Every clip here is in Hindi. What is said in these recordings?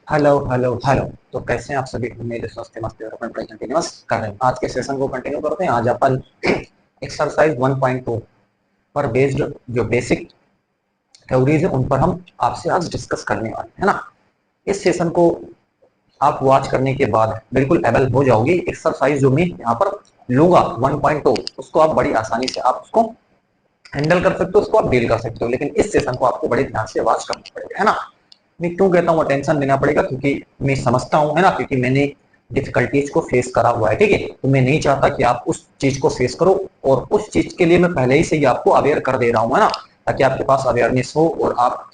Hello hello hello. तो कैसे हैं आप सभी? उम्मीद है स्वस्थ मस्त और अपन पढ़ाई कंटिन्यूअस कर रहे हैं। आज के सेशन को कंटिन्यू करते हैं। आज अपन एक्सरसाइज 1.2 पर बेस्ड जो बेसिक थ्योरीज है उन पर हम आपसे आज डिस्कस करने वाले हैं, है ना। इस सेशन को आप वॉच करने के बाद बिल्कुल एबल हो जाओगे। एक्सरसाइज जो मैं यहाँ पर लूंगा 1.2 उसको आप बड़ी आसानी से आप उसको हैंडल कर सकते हो, उसको आप डील कर सकते हो। लेकिन इस सेशन को आपको बड़े ध्यान से वॉच करना पड़ेगा, है ना। मैं क्यों कहता हूँ अटेंशन देना पड़ेगा? क्योंकि मैं समझता हूँ, है ना, क्योंकि मैंने डिफिकल्टीज को फेस करा हुआ है, ठीक है। तो मैं नहीं चाहता कि आप उस चीज को फेस करो, और उस चीज के लिए मैं पहले ही से ही आपको अवेयर कर दे रहा हूँ, है ना, ताकि आपके पास अवेयरनेस हो और आप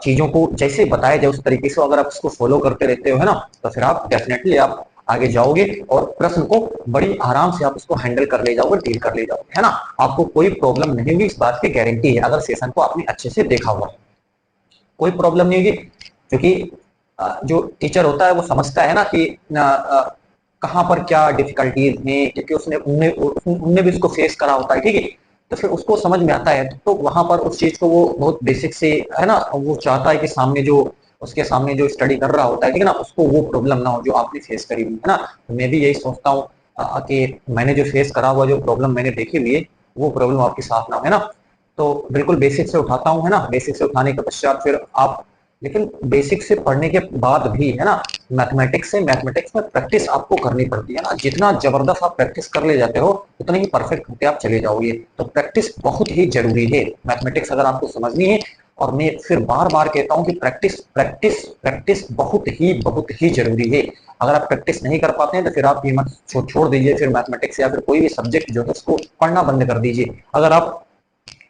चीजों को जैसे बताया जाए उस तरीके से अगर आप उसको फॉलो करते रहते हो, है ना, तो फिर आप डेफिनेटली आप आगे जाओगे और प्रश्न को बड़ी आराम से आप उसको हैंडल कर ले जाओगे, डील कर ले जाओगे, है ना। आपको कोई प्रॉब्लम नहीं होगी, इस बात की गारंटी है, अगर सेशन को आपने अच्छे से देखा हुआ है। कोई प्रॉब्लम नहीं होगी, क्योंकि जो टीचर होता है वो समझता है ना कि कहाँ पर क्या डिफिकल्टीज हैं, क्योंकि उसने उनने उनने भी उसको फेस करा होता है, ठीक है। तो फिर उसको समझ में आता है, तो वहां पर उस चीज को वो बहुत बेसिक से, है ना, वो चाहता है कि सामने जो उसके सामने जो स्टडी कर रहा होता है, ठीक है ना, उसको वो प्रॉब्लम ना हो जो आपने फेस करी हुई है ना। तो मैं भी यही सोचता हूँ कि मैंने जो फेस करा हुआ जो प्रॉब्लम मैंने देखी हुई है वो प्रॉब्लम आपके साथ ना हो, है ना। तो बिल्कुल बेसिक से उठाता हूँ, है ना। बेसिक से उठाने के पश्चात फिर आप, लेकिन बेसिक से पढ़ने के बाद भी, है ना, मैथमेटिक्स में प्रैक्टिस आपको करनी पड़ती है ना। जितना जबरदस्त आप प्रैक्टिस कर ले जाते हो उतना ही परफेक्ट होते आप चले जाओगे। तो प्रैक्टिस बहुत ही जरूरी है मैथमेटिक्स अगर आपको समझनी है। और मैं फिर बार बार कहता हूँ कि प्रैक्टिस प्रैक्टिस प्रैक्टिस बहुत ही जरूरी है। अगर आप प्रैक्टिस नहीं कर पाते हैं तो फिर आप ये मत छोड़ दीजिए, फिर मैथमेटिक्स या फिर कोई भी सब्जेक्ट जो है उसको पढ़ना बंद कर दीजिए। अगर आप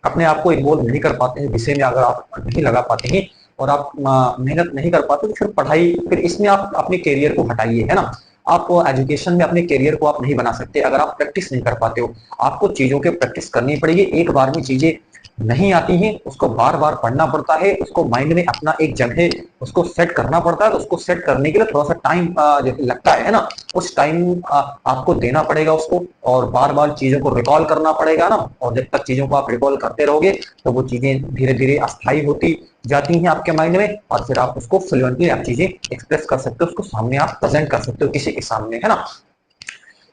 अपने आप को इन्वॉल्व नहीं कर पाते हैं विषय में, अगर आप नहीं लगा पाते हैं और आप मेहनत नहीं कर पाते, तो फिर पढ़ाई, फिर इसमें आप अपने करियर को हटाइए, है ना। आप एजुकेशन में अपने करियर को आप नहीं बना सकते अगर आप प्रैक्टिस नहीं कर पाते हो। आपको चीजों की प्रैक्टिस करनी पड़ेगी। एक बार में चीजें नहीं आती हैं, उसको बार बार पढ़ना पड़ता है, उसको माइंड में अपना एक जगह उसको सेट करना पड़ता है। तो उसको सेट करने के लिए थोड़ा सा टाइम लगता है ना। उस टाइम आपको देना पड़ेगा उसको, और बार बार चीजों को रिकॉल करना पड़ेगा ना। और जब तक चीजों को आप रिकॉल करते रहोगे तो वो चीजें धीरे धीरे अस्थायी होती जाती हैं आपके माइंड में, और फिर आप उसको फ्लुएंटली आप चीजें एक्सप्रेस कर सकते हो, उसको सामने आप प्रेजेंट कर सकते हो किसी के सामने, है ना।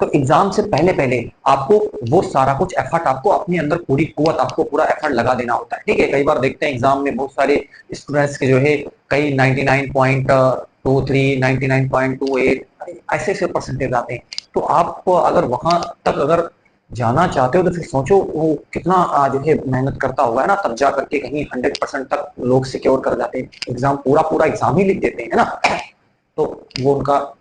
तो एग्जाम से पहले पहले आपको वो सारा कुछ एफर्ट, आपको अपने अंदर पूरी कुवत, आपको पूरा एफर्ट लगा देना होता है, ठीक है। कई बार देखते हैं एग्जाम में बहुत सारे स्टूडेंट्स के जो है कई 99.23 99.28 ऐसे ऐसे परसेंटेज आते हैं। तो आप अगर वहां तक अगर जाना चाहते हो तो फिर सोचो वो कितना जो है मेहनत करता होगा, है ना, तब जा करके कहीं 100% तक लोग सिक्योर कर जाते हैं, एग्जाम पूरा पूरा एग्जाम ही लिख देते हैं, है ना। तो वो उनका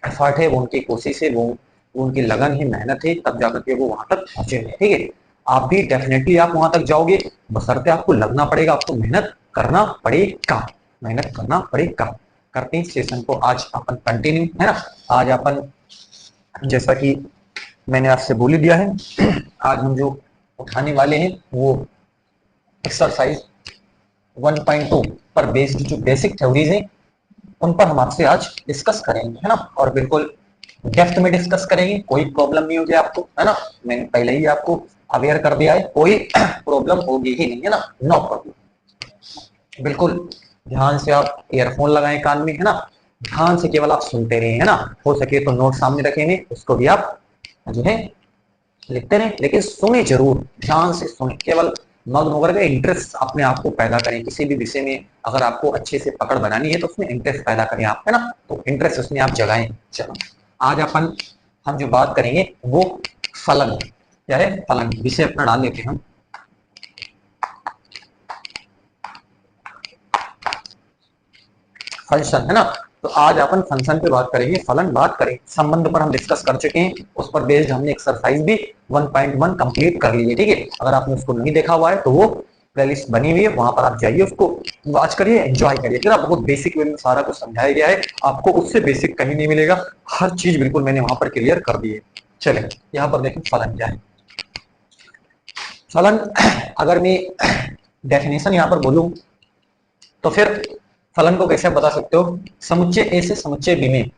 एफर्ट है, वो उनकी कोशिश है, वो उनकी लगन है, मेहनत है, तब जाकर के वो वहां तक पहुंचे हैं, ठीक है। आप भी डेफिनेटली आप वहां तक जाओगे, बशर्ते आपको लगना पड़ेगा, आपको मेहनत करना पड़ेगा, मेहनत करना पड़ेगा। करते हैं सेशन को आज अपन कंटिन्यू, है ना। आज अपन, जैसा कि मैंने आपसे बोल ही दिया है, आज हम जो उठाने वाले हैं वो एक्सरसाइज 1.2 पर बेस्ड जो बेसिक थ्योरीज हैं उन पर हम आपसे आज डिस्कस करेंगे, है ना। और बिल्कुल डेप्थ में डिस्कस करेंगे, कोई प्रॉब्लम नहीं होगी आपको, है ना। मैंने पहले ही आपको अवेयर कर दिया है, कोई प्रॉब्लम होगी ही नहीं, है ना, नो प्रॉब्लम। बिल्कुल ध्यान से आप ईयरफोन लगाएं कान में, है ना। ध्यान से केवल आप सुनते रहे, है ना। हो सके तो नोट सामने रखेंगे, उसको भी आप जो है लिखते रहे, लेकिन सुने जरूर, ध्यान से सुने, केवल मग्न होकर के इंटरेस्ट अपने आप को पैदा करें किसी भी विषय में। अगर आपको अच्छे से पकड़ बनानी है तो उसमें इंटरेस्ट पैदा करें आप, है ना। तो इंटरेस्ट उसमें आप जगाएं। चलो, आज अपन हम जो बात करेंगे वो फलन, क्या है, फलन विषय अपना डाल लेते हैं हम। फंक्शन, है ना। तो आज अपन फंक्शन पे बात करेंगे, फलन बात करेंगे, संबंध पर हम डिस्कस कर चुके हैं, उस पर बेस्ड हमने एक्सरसाइज भी 1.1 कंप्लीट कर ली है, ठीक है। अगर आपने उसको नहीं देखा हुआ है तो वो प्लेलिस्ट बनी हुई है, वहां पर आप जाइए, उसको वॉच करिए, एंजॉय करिए, ठीक है। बहुत बेसिक वे में सारा कुछ समझाया गया है, आपको उससे बेसिक कहीं नहीं मिलेगा, हर चीज बिल्कुल मैंने वहां पर क्लियर कर दी है। चले यहाँ पर देखें फलन क्या है। फलन अगर मैं डेफिनेशन यहाँ पर बोलूं तो फिर फलन को कैसे बता सकते हो? समुच्चय ए से समुच्चय बी में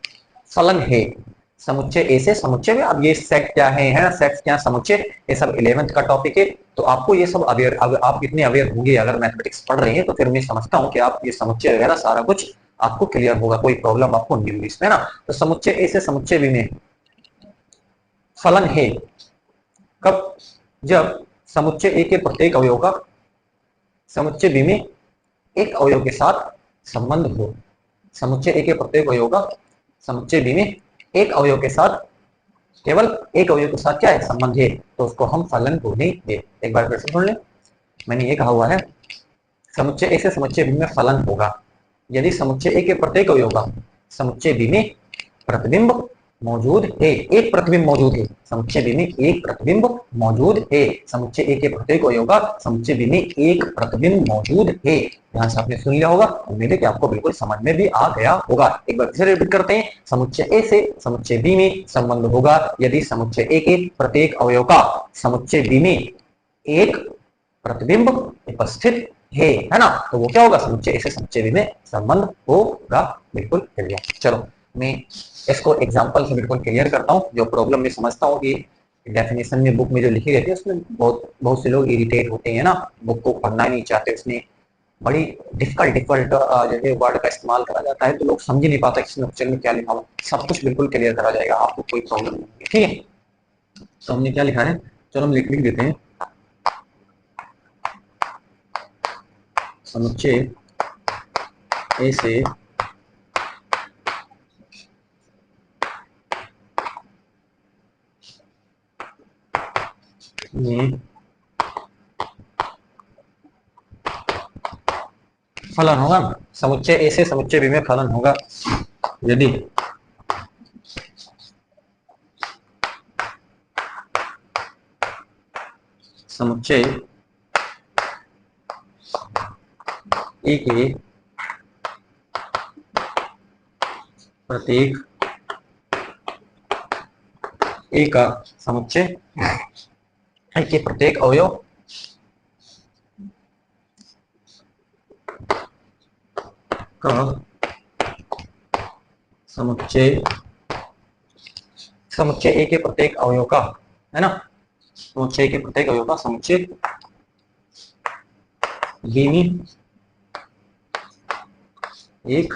फलन है। समुच्चय ए से समुच्चय में, अब ये सेट क्या है ना, सेट क्या समुच्चय, ये सब 11th का टॉपिक है। तो आपको ये सब अवेयर, आप इतने अवेयर होंगे अगर मैथमेटिक्स पढ़ रहे हैं तो फिर मैं समझता हूँ कि आप ये समुच्चय वगैरह सारा कुछ आपको क्लियर होगा, कोई प्रॉब्लम आपको नहीं होगी इसमें ना। तो समुच्चय ए से समुच्चय बी में फलन है कब? जब समुच्चय ए के प्रत्येक अवयव का समुच्चय बी में एक अवयव के साथ संबंध हो। समुच्चय ए के प्रत्येक अवयव का समुच्चय बी में एक अवयव के साथ, केवल एक अवयव के साथ क्या है? संबंध है, तो उसको हम फलन बोलेंगे। एक बार फिर से सुन लें, मैंने ये कहा हुआ है समुच्चय ए से समुच्चय बी में फलन होगा यदि समुच्चय ए के प्रत्येक अवयव का समुच्चय बी में प्रतिबिंब मौजूद है। एक प्रतिबिंब मौजूद है, समुच्चय बी में एक प्रतिबिंब मौजूद है। समुच्चय ए के प्रत्येक अवयव का समुच्चय बी में एक प्रतिबिंब मौजूद है। ध्यान से आपने सुन लिया होगा, उम्मीद है कि आपको बिल्कुल समझ में भी आ गया होगा। एक बार फिर रिपीट करते हैं, समुच्चय ए से समुच्चय बी में संबंध होगा यदि समुच्चय ए के प्रत्येक अवयव का समुच्चय बी में एक प्रतिबिंब उपस्थित है ना। तो वो क्या होगा? समुच्चय ए से समुच्चय बी में संबंध होगा। बिल्कुल क्लियर। चलो मैं इसको एग्जांपल से बिल्कुल क्लियर करता हूँ। जो प्रॉब्लम मैं समझता हूँ कि डेफिनेशन में बुक में जो लिखी रहती है उसमें बहुत से लोग इरिटेट होते हैं ना, बुक को पढ़ना ही नहीं चाहते, उसमें बड़ी डिफिकल्ट जैसे वर्ड का इस्तेमाल करा जाता है तो लोग समझ ही नहीं पाता किस अक्षर में क्या लिखा हुआ। सब कुछ बिल्कुल क्लियर करा जाएगा, आपको कोई प्रॉब्लम नहीं है, ठीक है। तो हमने क्या लिखा है, चलो हम लिख देते हैं। समुच्चय ए से में फलन होगा। समुच्चय ए से समुच्चय बी में फलन होगा यदि समुच्चय ए के प्रत्येक ए का समुच्चय ए के प्रत्येक अवयव का समुच्चय ए के प्रत्येक अवयव का, है ना, समुच्चय के प्रत्येक अवयव का समुच्चय बी में एक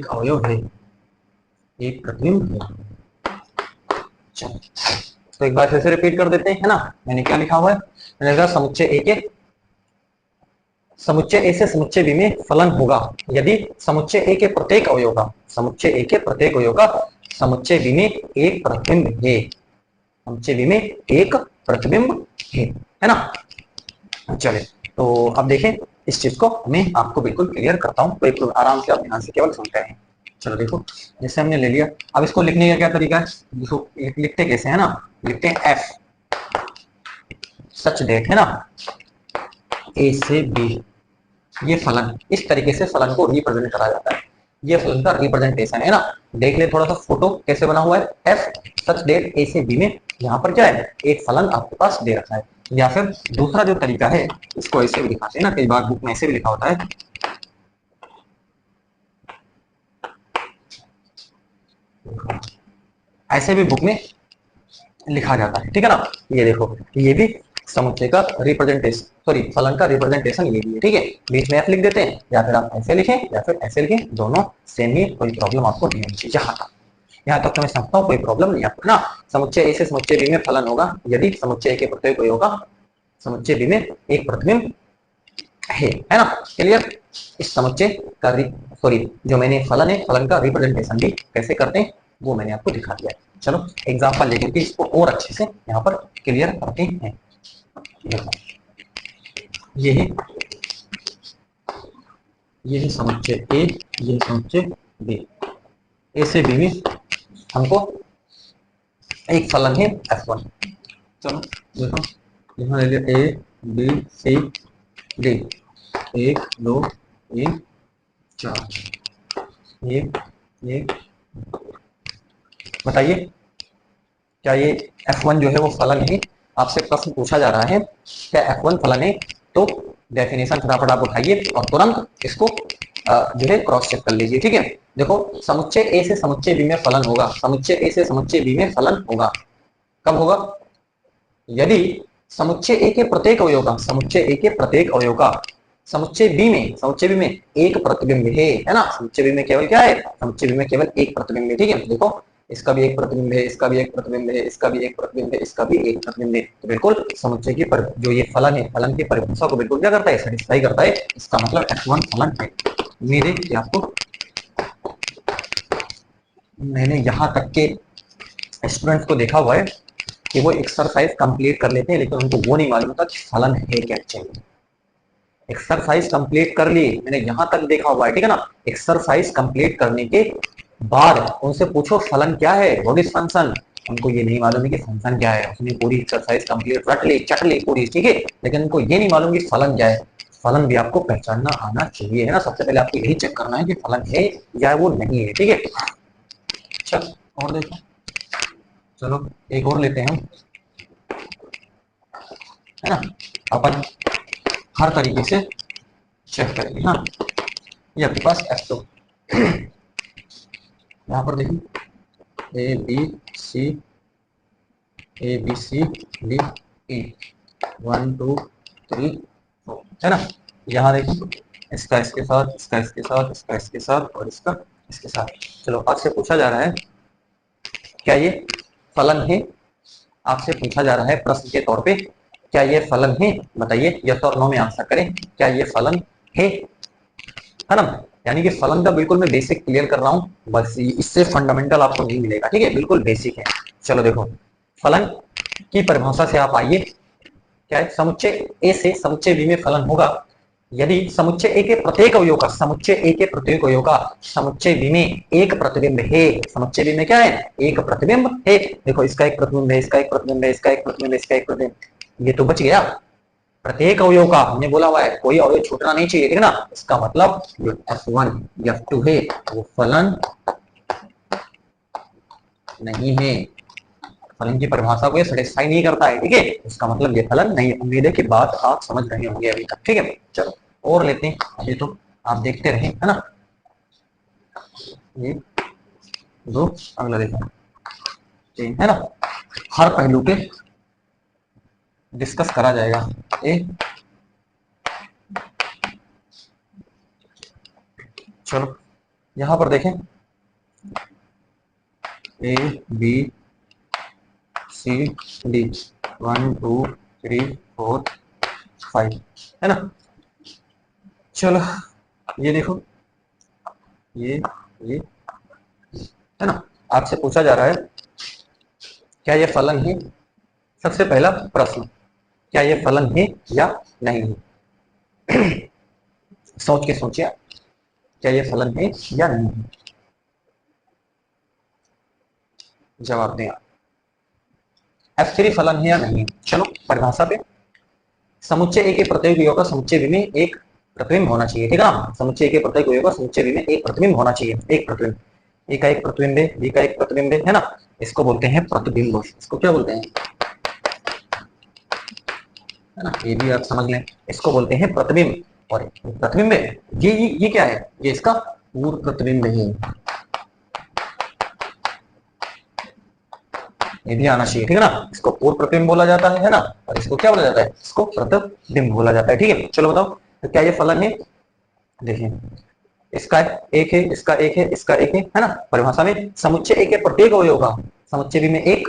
अवयव है, एक प्रतिबिंब है। चलो तो एक बार फिर से रिपीट कर देते हैं, है ना। मैंने क्या लिखा हुआ है? मैंने कहा समुच्चय ए से समुच्चय बी में फलन होगा यदि समुच्चय ए के प्रत्येक अवयव का समुच्चय बी में एक प्रतिबिंब है। समुच्चय बी में एक प्रतिबिंब है ना। चलिए तो अब देखें इस चीज को मैं आपको बिल्कुल क्लियर करता हूँ, तो आराम से आप ध्यान से केवल सुनते हैं। चलो देखो, जैसे हमने ले लिया, अब इसको लिखने का क्या तरीका है? देखो लिखते कैसे है ना, लिखते हैं एफ सच डेट, है ना, ए से बी, ये फलन, इस तरीके से फलन को रिप्रेजेंट करा जाता है। ये फलन का रिप्रेजेंटेशन है ना। देख ले थोड़ा सा फोटो कैसे बना हुआ है, एफ सच डेट ए से बी में यहाँ पर क्या है? एक फलन आपके पास दे रखा है। या फिर दूसरा जो तरीका है, इसको ऐसे भी दिखाते हैं ना, कई बार बुक में ऐसे भी लिखा होता है, ऐसे भी बुक में लिखा जाता है, ठीक है ना। ये देखो, ये भी समुच्चय का रिप्रेजेंटेशन, सॉरी फलन का रिप्रेजेंटेशन ये भी है, ठीक है। बीच में एफ लिख देते हैं, या फिर आप ऐसे लिखें या फिर ऐसे लिखें, दोनों सेम ही, कोई प्रॉब्लम आपको नहीं होनी चाहिए। यहाँ तक तो मैं समझता हूँ कोई प्रॉब्लम नहीं आपको ना। समुच्चय ए से समुच्चय बी में फलन होगा यदि समुच्चय ए के प्रत्येक अवयव का समुच्चय बी में एक प्रतिबिंब है ना। क्लियर? इस समुच्चय का सॉरी जो मैंने फलन है, फलन का रिप्रेजेंटेशन भी कैसे करते हैं वो मैंने आपको दिखा दिया। चलो एग्जांपल लेकर के इसको और अच्छे से यहाँ पर क्लियर करते हैं। देखो ये है समुच्चय ए, ये समुच्चय बी। ए से बी में हमको एक फलन है f1। चलो देखो, यहाँ ले लिया ए बी सी डी, 1 2 3 4, ये बताइए क्या ये f1 जो है वो फलन है? आपसे प्रश्न पूछा जा रहा है क्या f1 फलन है? तो डेफिनेशन फटाफट आप उठाइए और तुरंत इसको जो है क्रॉस चेक कर लीजिए, ठीक है। देखो समुच्चय ए से समुच्चय बी में फलन होगा, समुच्चय ए से समुच्चय बी में फलन होगा कब होगा? यदि समुच्चय ए के प्रत्येक अवयव का, समुच्चय ए के प्रत्येक अवयव का समुच्चय बी में, समुच्चय बी में एक प्रतिबिंब है ना। समुच्चय बी में केवल क्या है, समुच्चय बी में केवल एक प्रतिबिंब है। ठीक है, देखो इसका भी एक प्रतिबिंब है, इसका भी एक प्रतिबिंब है, इसका भी एक प्रतिबिंब है, इसका भी एक प्रतिबिंब है। तो बिल्कुल समुच्चय की जो ये फलन है, फलन की परिभाषा को बिल्कुल क्या करता है, सेटिस्फाई करता है। इसका मतलब F1 फलन है। उम्मीद है कि आपको, मैंने यहाँ तक के स्टूडेंट्स को देखा हुआ है कि वो एक्सरसाइज कंप्लीट कर लेते हैं, लेकिन उनको वो नहीं मालूम होता कि फलन है क्या चाहिए। एक्सरसाइज कंप्लीट कर ली, मैंने यहां तक देखा हुआ है, ठीक है ना। एक्सरसाइज कंप्लीट करने के बाद उनसे पूछो फलन क्या है, व्हाट इज फंक्शन। उनको ये नहीं मालूम है कि फंक्शन क्या है। उसने पूरी एक्सरसाइज कंप्लीट रट ली, चट ली पूरी, ठीक है, लेकिन उनको ये नहीं मालूम कि फलन क्या है। फलन भी आपको पहचानना आना चाहिए, है ना। सबसे पहले आपको यही चेक करना है कि फलन है या वो नहीं है, ठीक है। चल और देखो, चलो एक और लेते हैं हम, है ना। अपन हर तरीके से चेक करेंगे। हाँ, ये आपके पास F2 यहाँ पर देखिए A B C D E 1 2 3 4, है ना। यहाँ देखिए इसका इसके साथ, इसका इसके साथ, इसका इसके साथ और इसका इसके साथ। चलो आपसे पूछा जा रहा है क्या ये फलन है। आपसे पूछा जा रहा है प्रश्न के तौर पे, क्या ये फलन है, बताइए यस और नो में आंसर करें, क्या ये फलन है ना। यानी कि फलन का बिल्कुल मैं बेसिक क्लियर कर रहा हूँ, बस इससे फंडामेंटल आपको नहीं मिलेगा, ठीक है, बिल्कुल बेसिक है। चलो देखो, फलन की परिभाषा से आप आइए, क्या है, समुच्चय ए से समुच्चय बी में फलन होगा यदि समुच्चय ए के प्रत्येक अवयव का, समुच्चय ए के प्रत्येक अवयव का समुच्चय बी में एक प्रतिबिंब है। समुच्चय बी में क्या है, एक प्रतिबिंब है। देखो इसका एक प्रतिबिंब है, इसका एक प्रतिबिंब है, इसका एक प्रतिबिंब है, इसका एक प्रतिबिंब, ये तो बच गया। प्रत्येक अवयव का हमने बोला हुआ है, कोई अवयव छूटना नहीं चाहिए, ठीक है ना। इसका मतलब जो F1 F2 है वो फलन नहीं है, फलन की परिभाषा को ये सेटिस्फाई नहीं करता है, ठीक है। इसका मतलब ये फलन नहीं है। उम्मीद है कि बात आप समझ रहे होंगे अभी तक, ठीक है। चलो और लेते हैं, अभी तो आप देखते रहे, है ना। ये दो, अगला देखो, है ना। हर पहलू के डिस्कस करा जाएगा। ए चलो यहां पर देखें, ए बी सी डी 1 2 3 4 5, है ना। चलो ये देखो, ये है ना। आपसे पूछा जा रहा है क्या ये फलन है। सबसे पहला प्रश्न, क्या ये फलन है या नहीं है। सोच के सोचिए, क्या ये फलन है या नहीं है, जवाब दें आप। F3 फलन है या नहीं। चलो परिभाषा पे, समुच्चय ए के प्रत्येक अवयव का समुच्चय बी में एक प्रतिबिंब होना चाहिए, ठीक है ना। समुच्चय के प्रत्येक अवयव का समुच्चय बी में एक प्रतिबिंब होना चाहिए, एक प्रतिबिंब। ए का एक प्रतिबिंब है, बी का एक प्रतिबिंब है ना। इसको बोलते हैं प्रतिबिंब। इसको क्या बोलते हैं, है ना, ये भी आप समझ लें, इसको बोलते हैं प्रतिबिंब। और प्रतिबिंब है ये क्या है, ये इसका पूर्व प्रतिबिंब है। ये भी आना चाहिए, ठीक है ना। इसको पूर्व प्रतिबिंब बोला जाता है ना। और इसको क्या बोला जाता है, इसको प्रतिबिंब बोला जाता है, ठीक है। चलो बताओ तो क्या ये फलन है। देखिए इसका एक है, इसका एक है, इसका एक है ना। परिभाषा में समुच्चय ए के प्रत्येक अवयव का समुच्चय बी में एक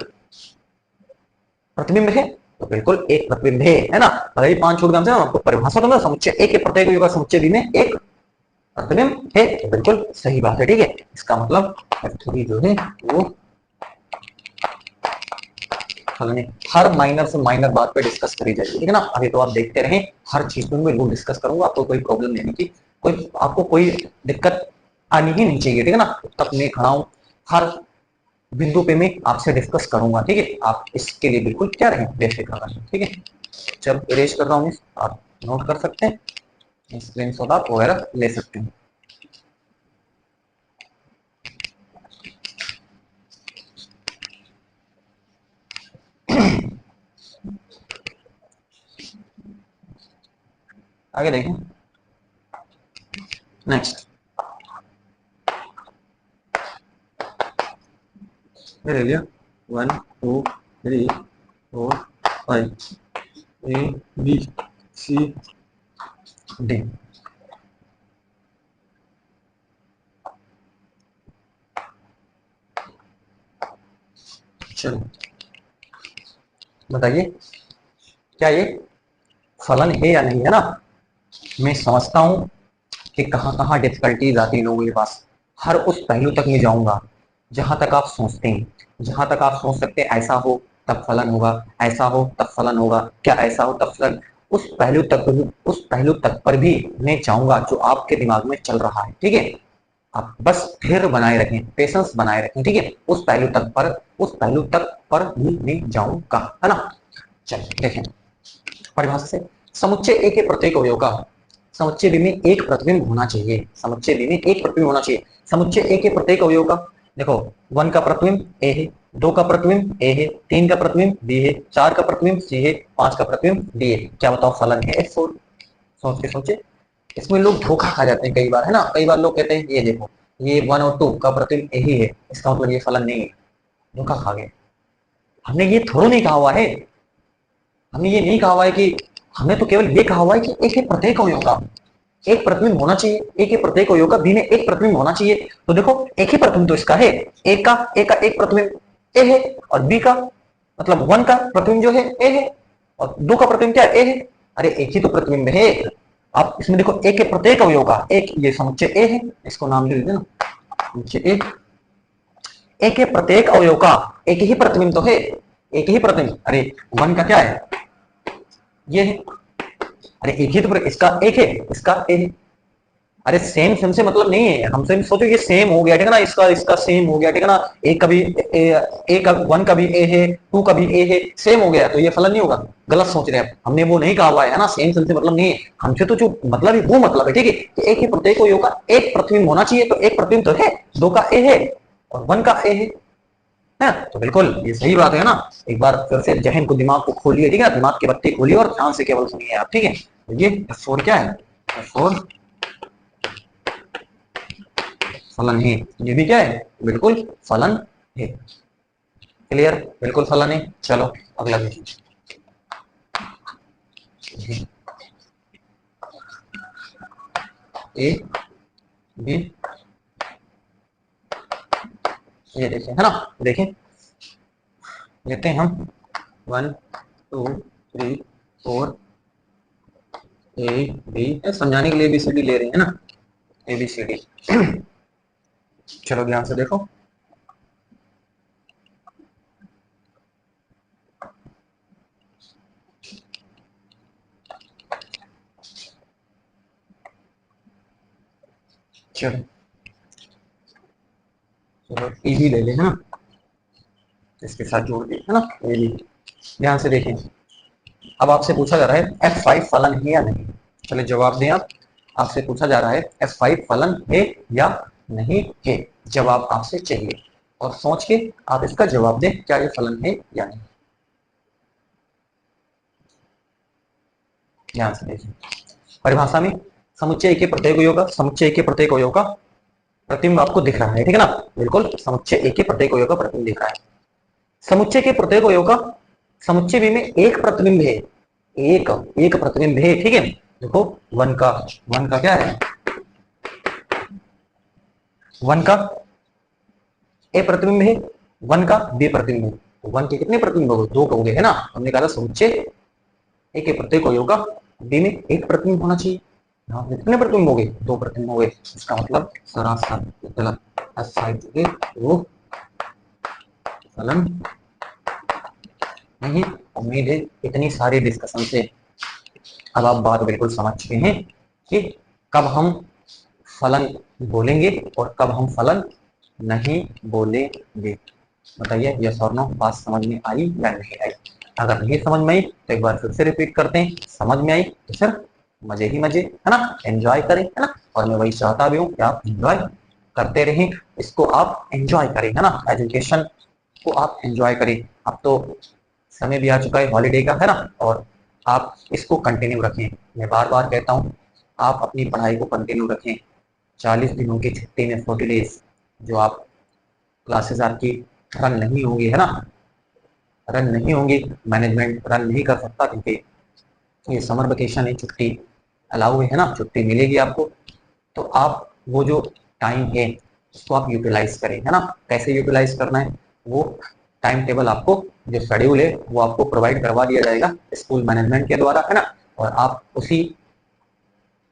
प्रतिबिंब है, तो बिल्कुल एक प्रतिबिंब है ना। भले ही 5 छूट गए हमसे, आपको परिभाषा तो समुच्चय ए के प्रत्येक अवयव का समुच्चय बी में एक प्रतिबिंब है, तो बिल्कुल सही बात है, ठीक है। इसका मतलब F3 जो है वो फलन है। हर माइनर से माइनर बात पे डिस्कस करी जाएगी, ठीक है ना। अभी तो आप देखते रहें, हर चीज में मैं डिस्कस करूंगा, आपको कोई प्रॉब्लम नहीं होगी, कोई आपको कोई दिक्कत आनी ही नहीं चाहिए, ठीक है ना। तब मैं खड़ा हूं, हर बिंदु पे मैं आपसे डिस्कस करूंगा, ठीक है। आप इसके लिए बिल्कुल क्या रहें, बेफिक्र रहें, ठीक है। जब इरेज कर रहा हूँ आप नोट कर सकते हैं, स्क्रीनशॉट आप वगैरह ले सकते हैं। आगे देखें, नेक्स्ट ले लिया 1 2 3 4 5, ए बी सी डी। चलो बताइए क्या ये फलन है या नहीं, है ना। मैं समझता हूं कि कहाँ कहाँ डिफिकल्टीज आती है लोगों के पास। हर उस पहलू तक मैं जाऊंगा जहां तक आप सोचते हैं, जहां तक आप सोच सकते हैं ऐसा हो तब फलन होगा, ऐसा हो तब फलन होगा, क्या ऐसा हो तब फलन, उस पहलू तक पर भी मैं जाऊंगा जो आपके दिमाग में चल रहा है, ठीक है। आप बस धैर्य बनाए रखें, पेशेंस बनाए रखें, ठीक है। उस पहलू तक पर भी मैं जाऊंगा, है ना। चलिए देखें परिभाषा से। समुच्चय ए के प्रत्येक अवयव का समुच्चय बी में एक प्रतिबिंब होना चाहिए। समुच्चय बी में एक प्रतिबिंब होना चाहिए। समुच्चय ए के प्रत्येक अवयव का, देखो 1 का प्रतिबिंब ए है, 2 का प्रतिबिंब ए है, 3 का प्रतिबिंब बी है, 4 का प्रतिबिंब सी है, 5 का प्रतिबिंब डी है। क्या बताओ फलन है F4। सोच के सोचे। इसमें लोग धोखा खा जाते हैं कई बार, है ना। कई बार लोग कहते हैं ये देखो ये 1 और 2 का प्रतिबिंब यही है, इसका मतलब ये फलन नहीं है। धोखा खा गए। हमने ये थोड़ा नहीं कहा हुआ है, हमने ये नहीं कहा हुआ है कि, हमने तो केवल ये कहा हुआ है कि एक ही प्रत्येक अवयव का एक प्रतिबिंब होना चाहिए, एक ही प्रत्येक अवयव का बी में एक प्रतिबिंब होना चाहिए। तो देखो एक ही प्रतिबिंब तो इसका है, एक का एक प्रतिबिंब ए है, और बी का मतलब 1 का प्रतिबिंब जो है ए है, और 2 का प्रतिबिंब क्या है ए है। अरे एक ही तो प्रतिबिंब है। आप इसमें देखो एक के प्रत्येक अवयव का एक, ये समुच्चय ए है, इसको नाम दे देना समुच्चय ए। एक के प्रत्येक अवयव का एक ही प्रतिबिंब तो है, एक ही प्रतिबिंब। अरे 1 का क्या है ये है, अरे एक ही तो, इसका एक है, इसका ए है। अरे सेम सेम से मतलब नहीं है, हमसे सोचो ये सेम हो गया, ठीक है ना, इसका इसका सेम हो गया, ठीक है ना। एक का भी ए का 1 का भी ए है, 2 का भी ए है, सेम हो गया तो ये फलन नहीं होगा। गलत सोच रहे हैं, हमने वो नहीं कहा हुआ है ना। सेम सेम से मतलब नहीं है, हमसे तो जो मतलब है वो मतलब है, ठीक है। कि एक ही प्रत्येक को योग का एक प्रतिबिंब होना चाहिए, तो एक प्रतिबिंब तो है, 2 का ए है और 1 का ए है। तो बिल्कुल ये सही बात है ना। एक बार फिर से जहन को, दिमाग को खोलिए, ठीक है, दिमाग की बत्ती खोलिए और ध्यान से केवल सुनिए आप, ठीक है। तो ये F4 क्या है, F4 फलन है। ये भी क्या है, बिल्कुल फलन है। क्लियर, बिल्कुल फलन है। चलो अगला देखिए। ए बी, ये देखें, है ना। देखें लेते हैं हम 1 2 3 4 ए बी, समझाने के लिए ABCD ले रहे हैं ना, ABCD। चलो ध्यान से देखो। चलो चलो ए बी ले लें, है ना, इसके साथ जोड़ दिए, है ना ए बी। ध्यान से देखें। अब आपसे पूछा जा रहा है F5 फलन है या नहीं। चलिए जवाब दें आप। आपसे पूछा जा रहा है F5 फलन है या नहीं है। जवाब आपसे चाहिए और सोच के आप इसका जवाब दें, क्या ये फलन है या नहीं। ध्यान से देखें। परिभाषा में समुच्चय के प्रत्येक अवयव का, समुच्चय के प्रत्येक अवयव का प्रतिबिंब आपको दिख रहा है, ठीक है ना। बिल्कुल समुच्चय के प्रत्येक अवयव का प्रतिबिंब दिख रहा है। समुच्चय के प्रत्येक अवयव का समुच्चय बी में एक प्रतिबिंब है, एक एक प्रतिबिंब है, ठीक है। देखो 1 का क्या है, 1 का ए प्रतिबिंब है, 1 का बी प्रतिबिंब है। तो 1 के कितने प्रतिबिंब हो गए, 2 हो गए, है ना। हमने कहा था समुच्चय ए के प्रत्येक अवयव का बी में एक प्रतिबिंब होना चाहिए। यहाँ पे कितने प्रतिबिंब हो गए, 2 प्रतिबिंब हो गए। इसका मतलब सरासर गलत, वो फलन नहीं। उम्मीद है इतनी सारी डिस्कशन से अब आप बात बिल्कुल समझ चुके हैं कि कब हम फलन बोलेंगे और कब हम फलन नहीं बोलेंगे। बताइए यस और नो, बात समझ में आई या नहीं आई। अगर नहीं समझ में आई तो एक बार फिर से रिपीट करते हैं, समझ में आई तो फिर मजे ही मजे, है ना, एंजॉय करें, है ना। और मैं वही चाहता भी हूँ कि आप एंजॉय करते रहें, इसको आप एंजॉय करें, है ना, एजुकेशन को आप एंजॉय करें। अब तो समय भी आ चुका है हॉलीडे का, है ना, और आप इसको कंटिन्यू रखें। मैं बार बार कहता हूँ आप अपनी पढ़ाई को कंटिन्यू रखें। 40 दिनों की छुट्टी में 40 डेज जो आप क्लासेस आपकी रन नहीं होंगी, है ना, रन नहीं होंगी, मैनेजमेंट रन नहीं कर सकता क्योंकि ये समर वेकेशन है, छुट्टी अलाउ है ना, छुट्टी मिलेगी आपको, तो आप वो जो टाइम है उसको आप यूटिलाइज करें, है ना। कैसे यूटिलाइज करना है, वो टाइम टेबल आपको, जो शेड्यूल है वो आपको प्रोवाइड करवा दिया जाएगा स्कूल मैनेजमेंट के द्वारा, है ना। और आप उसी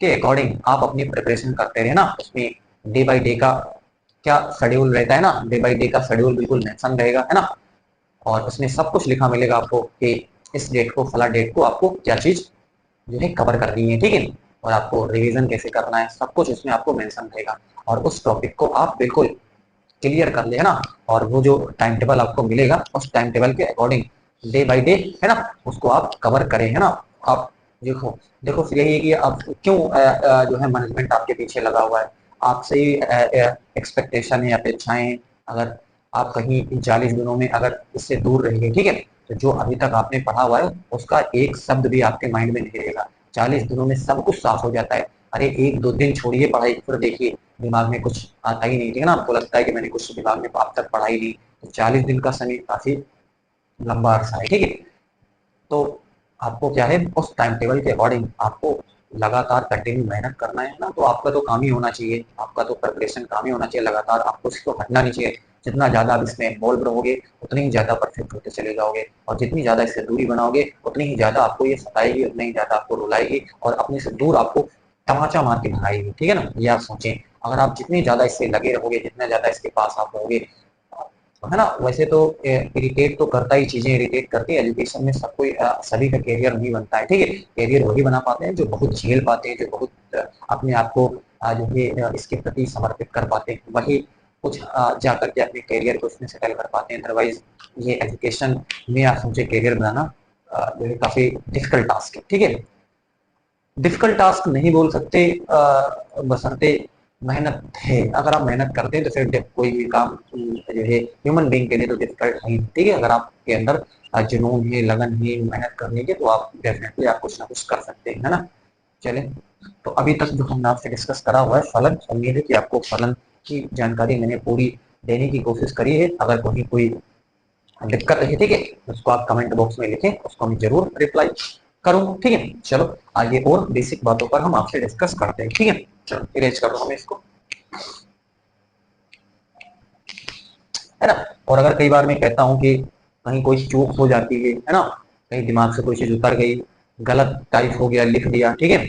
के अकॉर्डिंग आप अपनी प्रिपरेशन करते रहे ना। उसमें डे बाई डे का क्या शेड्यूल रहता है ना, डे बाई डे का शेड्यूल बिल्कुल मेंशन रहेगा, है ना। और उसमें सब कुछ लिखा मिलेगा आपको कि इस डेट को, फला डेट को आपको क्या चीज जो है कवर करनी है, ठीक है। और आपको रिवीजन कैसे करना है, सब कुछ उसमें आपको मेंशन रहेगा। और उस टॉपिक को आप बिल्कुल क्लियर कर ले, है ना। और वो जो टाइम टेबल आपको मिलेगा उस टाइम टेबल के अकॉर्डिंग डे बाय डे, है ना, उसको आप कवर करें, है ना। आप देखो देखो फिर यही है कि आप क्यों जो है मैनेजमेंट आपके पीछे लगा हुआ है, आपसे ही एक्सपेक्टेशन है, अपेक्षाएं हैं। अगर आप कहीं इन 40 दिनों में अगर इससे दूर रहिए, ठीक है, तो जो अभी तक आपने पढ़ा हुआ है उसका एक शब्द भी आपके माइंड में नहीं रहेगा। 40 दिनों में सब कुछ साफ हो जाता है। अरे एक दो दिन छोड़िए पढ़ाई, फिर देखिए दिमाग में कुछ आता ही नहीं, ठीक है ना। आपको लगता है कि मैंने कुछ दिमाग में अब तक पढ़ा ही नहीं, तो 40 दिन का समय काफी लंबा अरसा है, ठीक है। तो आपको क्या है, उस टाइम टेबल के अकॉर्डिंग आपको लगातार कंटिन्यू मेहनत करना है ना। तो आपका तो काम ही होना चाहिए, आपका तो प्रिपरेशन काम ही होना चाहिए लगातार, आपको इसको हटना नहीं चाहिए। जितना ज्यादा आप इसमें इन्वॉल्व रहोगे उतनी ही ज्यादा परफेक्ट होते चले जाओगे, और जितनी ज्यादा इससे दूरी बनाओगे उतनी ही ज्यादा आपको ये सताएगी, उतनी ही ज्यादा आपको रुलाएगी, और अपने से दूर आपको तमाचा मार के भगाएगी, ठीक है ना। ये आप सोचें, अगर आप जितनी ज्यादा इससे लगे रहोगे, जितना ज्यादा इसके पास आप रहोगे, है ना। वैसे तो इरिटेट तो करता ही, चीजें इरिटेट करती है एजुकेशन में, सब कोई सभी का कैरियर नहीं बनता है, ठीक है। कैरियर वही बना पाते हैं जो बहुत झेल पाते हैं, जो बहुत अपने आप को जो है इसके प्रति समर्पित कर पाते हैं, वही कुछ जाकर के अपने कैरियर को इसमें सेटल कर पाते हैं। अदरवाइज ये एजुकेशन में आप सोचे कैरियर बनाना जो है काफी डिफिकल्ट टास्क है, ठीक है। डिफिकल्ट टास्क नहीं बोल सकते, बशर्ते मेहनत है। अगर आप मेहनत करते हैं तो फिर कोई भी काम जो है ह्यूमन बीइंग के लिए तो डिफिकल्ट नहीं, ठीक है। अगर आपके अंदर जुनून है, लगन है मेहनत करने के, तो आप डेफिनेटली आप कुछ ना कुछ कर सकते हैं, है ना। चले, तो अभी तक जो हमने आपसे डिस्कस करा हुआ है फलन, उम्मीद है कि आपको फलन की जानकारी मैंने पूरी देने की कोशिश करी है। अगर कोई दिक्कत रही, ठीक है, उसको आप कमेंट बॉक्स में लिखें, उसको मैं जरूर रिप्लाई करूँ, ठीक है। चलो आगे और बेसिक बातों पर हम आपसे डिस्कस करते हैं, ठीक है। चलो इरेज कर रहा हूँ मैं इसको, है ना। और अगर कई बार मैं कहता हूँ कि कहीं कोई चूक हो जाती है ना, कहीं दिमाग से कोई चीज उतर गई, गलत टाइप हो गया, लिख दिया, ठीक है,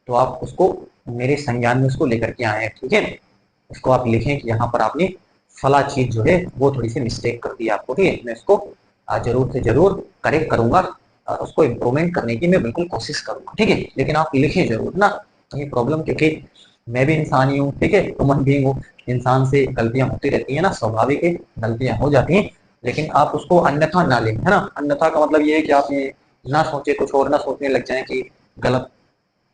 तो आप उसको मेरे संज्ञान में उसको लेकर के आए, ठीक है। उसको आप लिखें कि यहाँ पर आपने फला चीज जो है वो थोड़ी सी मिस्टेक कर दी आपको, ठीक है। मैं इसको जरूर से जरूर करेक्ट करूंगा, उसको इम्प्रूवमेंट करने की मैं बिल्कुल कोशिश करूंगा, ठीक है। लेकिन आप लिखें जरूर ना, कहीं प्रॉब्लम, क्योंकि मैं भी इंसान ही हूँ, ठीक है, ह्यूमन बीइंग हूँ, इंसान से गलतियां होती रहती है ना, स्वाभाविक है, गलतियां हो जाती हैं। लेकिन आप उसको अन्यथा ना लें, है ना। अन्यथा का मतलब ये है कि आप ये ना सोचे, कुछ और ना सोचने लग जाए कि गलत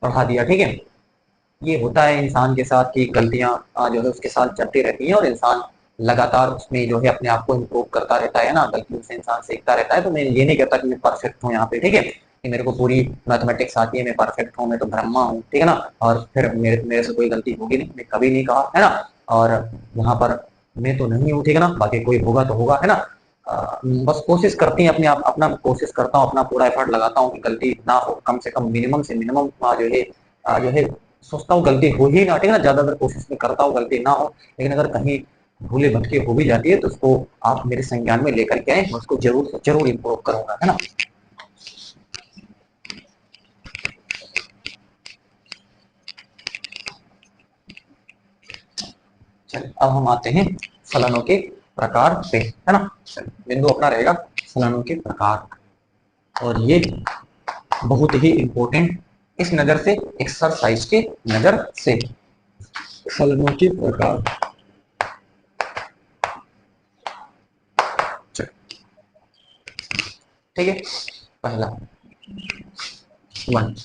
पढ़ा दिया, ठीक है। ये होता है इंसान के साथ कि गलतियां जो है उसके साथ चलती रहती हैं, और इंसान लगातार उसमें जो है अपने आप को इम्प्रूव करता रहता है ना, गलतियों से इंसान सीखता रहता है। तो मैं ये नहीं कहता कि मैं परफेक्ट हूँ यहाँ पे, ठीक है, कि मेरे को पूरी मैथमेटिक्स आती है, मैं परफेक्ट हूँ, मैं तो ब्रह्मा हूँ, ठीक है ना। और फिर मेरे मेरे से कोई गलती होगी नहीं, मैं कभी नहीं कहा, है ना। और यहाँ पर मैं तो नहीं हूँ, ठीक है ना, बाकी कोई होगा तो होगा, है ना। बस कोशिश करती है अपने आप, अपना कोशिश करता हूँ, अपना पूरा एफर्ट लगाता हूँ कि गलती ना हो, कम से कम मिनिमम से मिनिमम जो है सोचता हूँ गलती हो ही ना, ठीक है ना, ज्यादातर कोशिश में करता हूँ गलती ना हो। लेकिन अगर कहीं भूले भटके हो भी जाती है तो उसको आप मेरे संज्ञान में लेकर के आए, मैं उसको जरूर जरूर इम्प्रूव करूंगा, है ना। चलिए अब हम आते हैं फलनों के प्रकार पे, है ना। बिंदु अपना रहेगा फलनों के प्रकार, और ये बहुत ही इंपॉर्टेंट इस नजर से, एक्सरसाइज के नजर से, फलनों के प्रकार। ठीक है, पहला 1,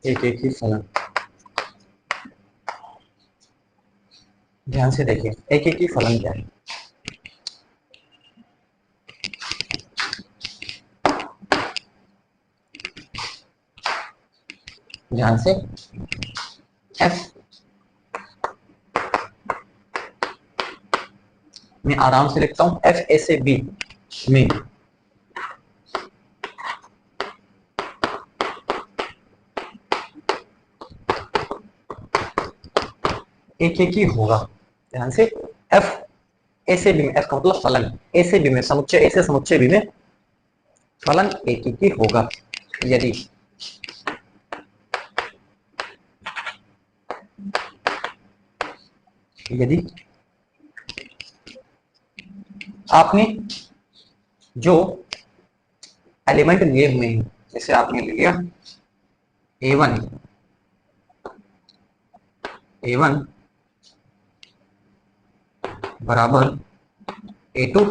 एक एक ही फलन, ध्यान से देखिए एक एक ही फलन क्या है। ध्यान से, एफ, मैं आराम से लिखता हूं, एफ ए से बी, में एक एक ही होगा। ध्यान से, एफ ए से बी में, एफ का मतलब फलन, ए से बी में समुच्चय, ए से समुच्चय बी में फलन एक एक ही होगा यदि यदि आपने जो एलिमेंट लिए हुए हैं, जैसे आपने ले लिया A1 बराबर A2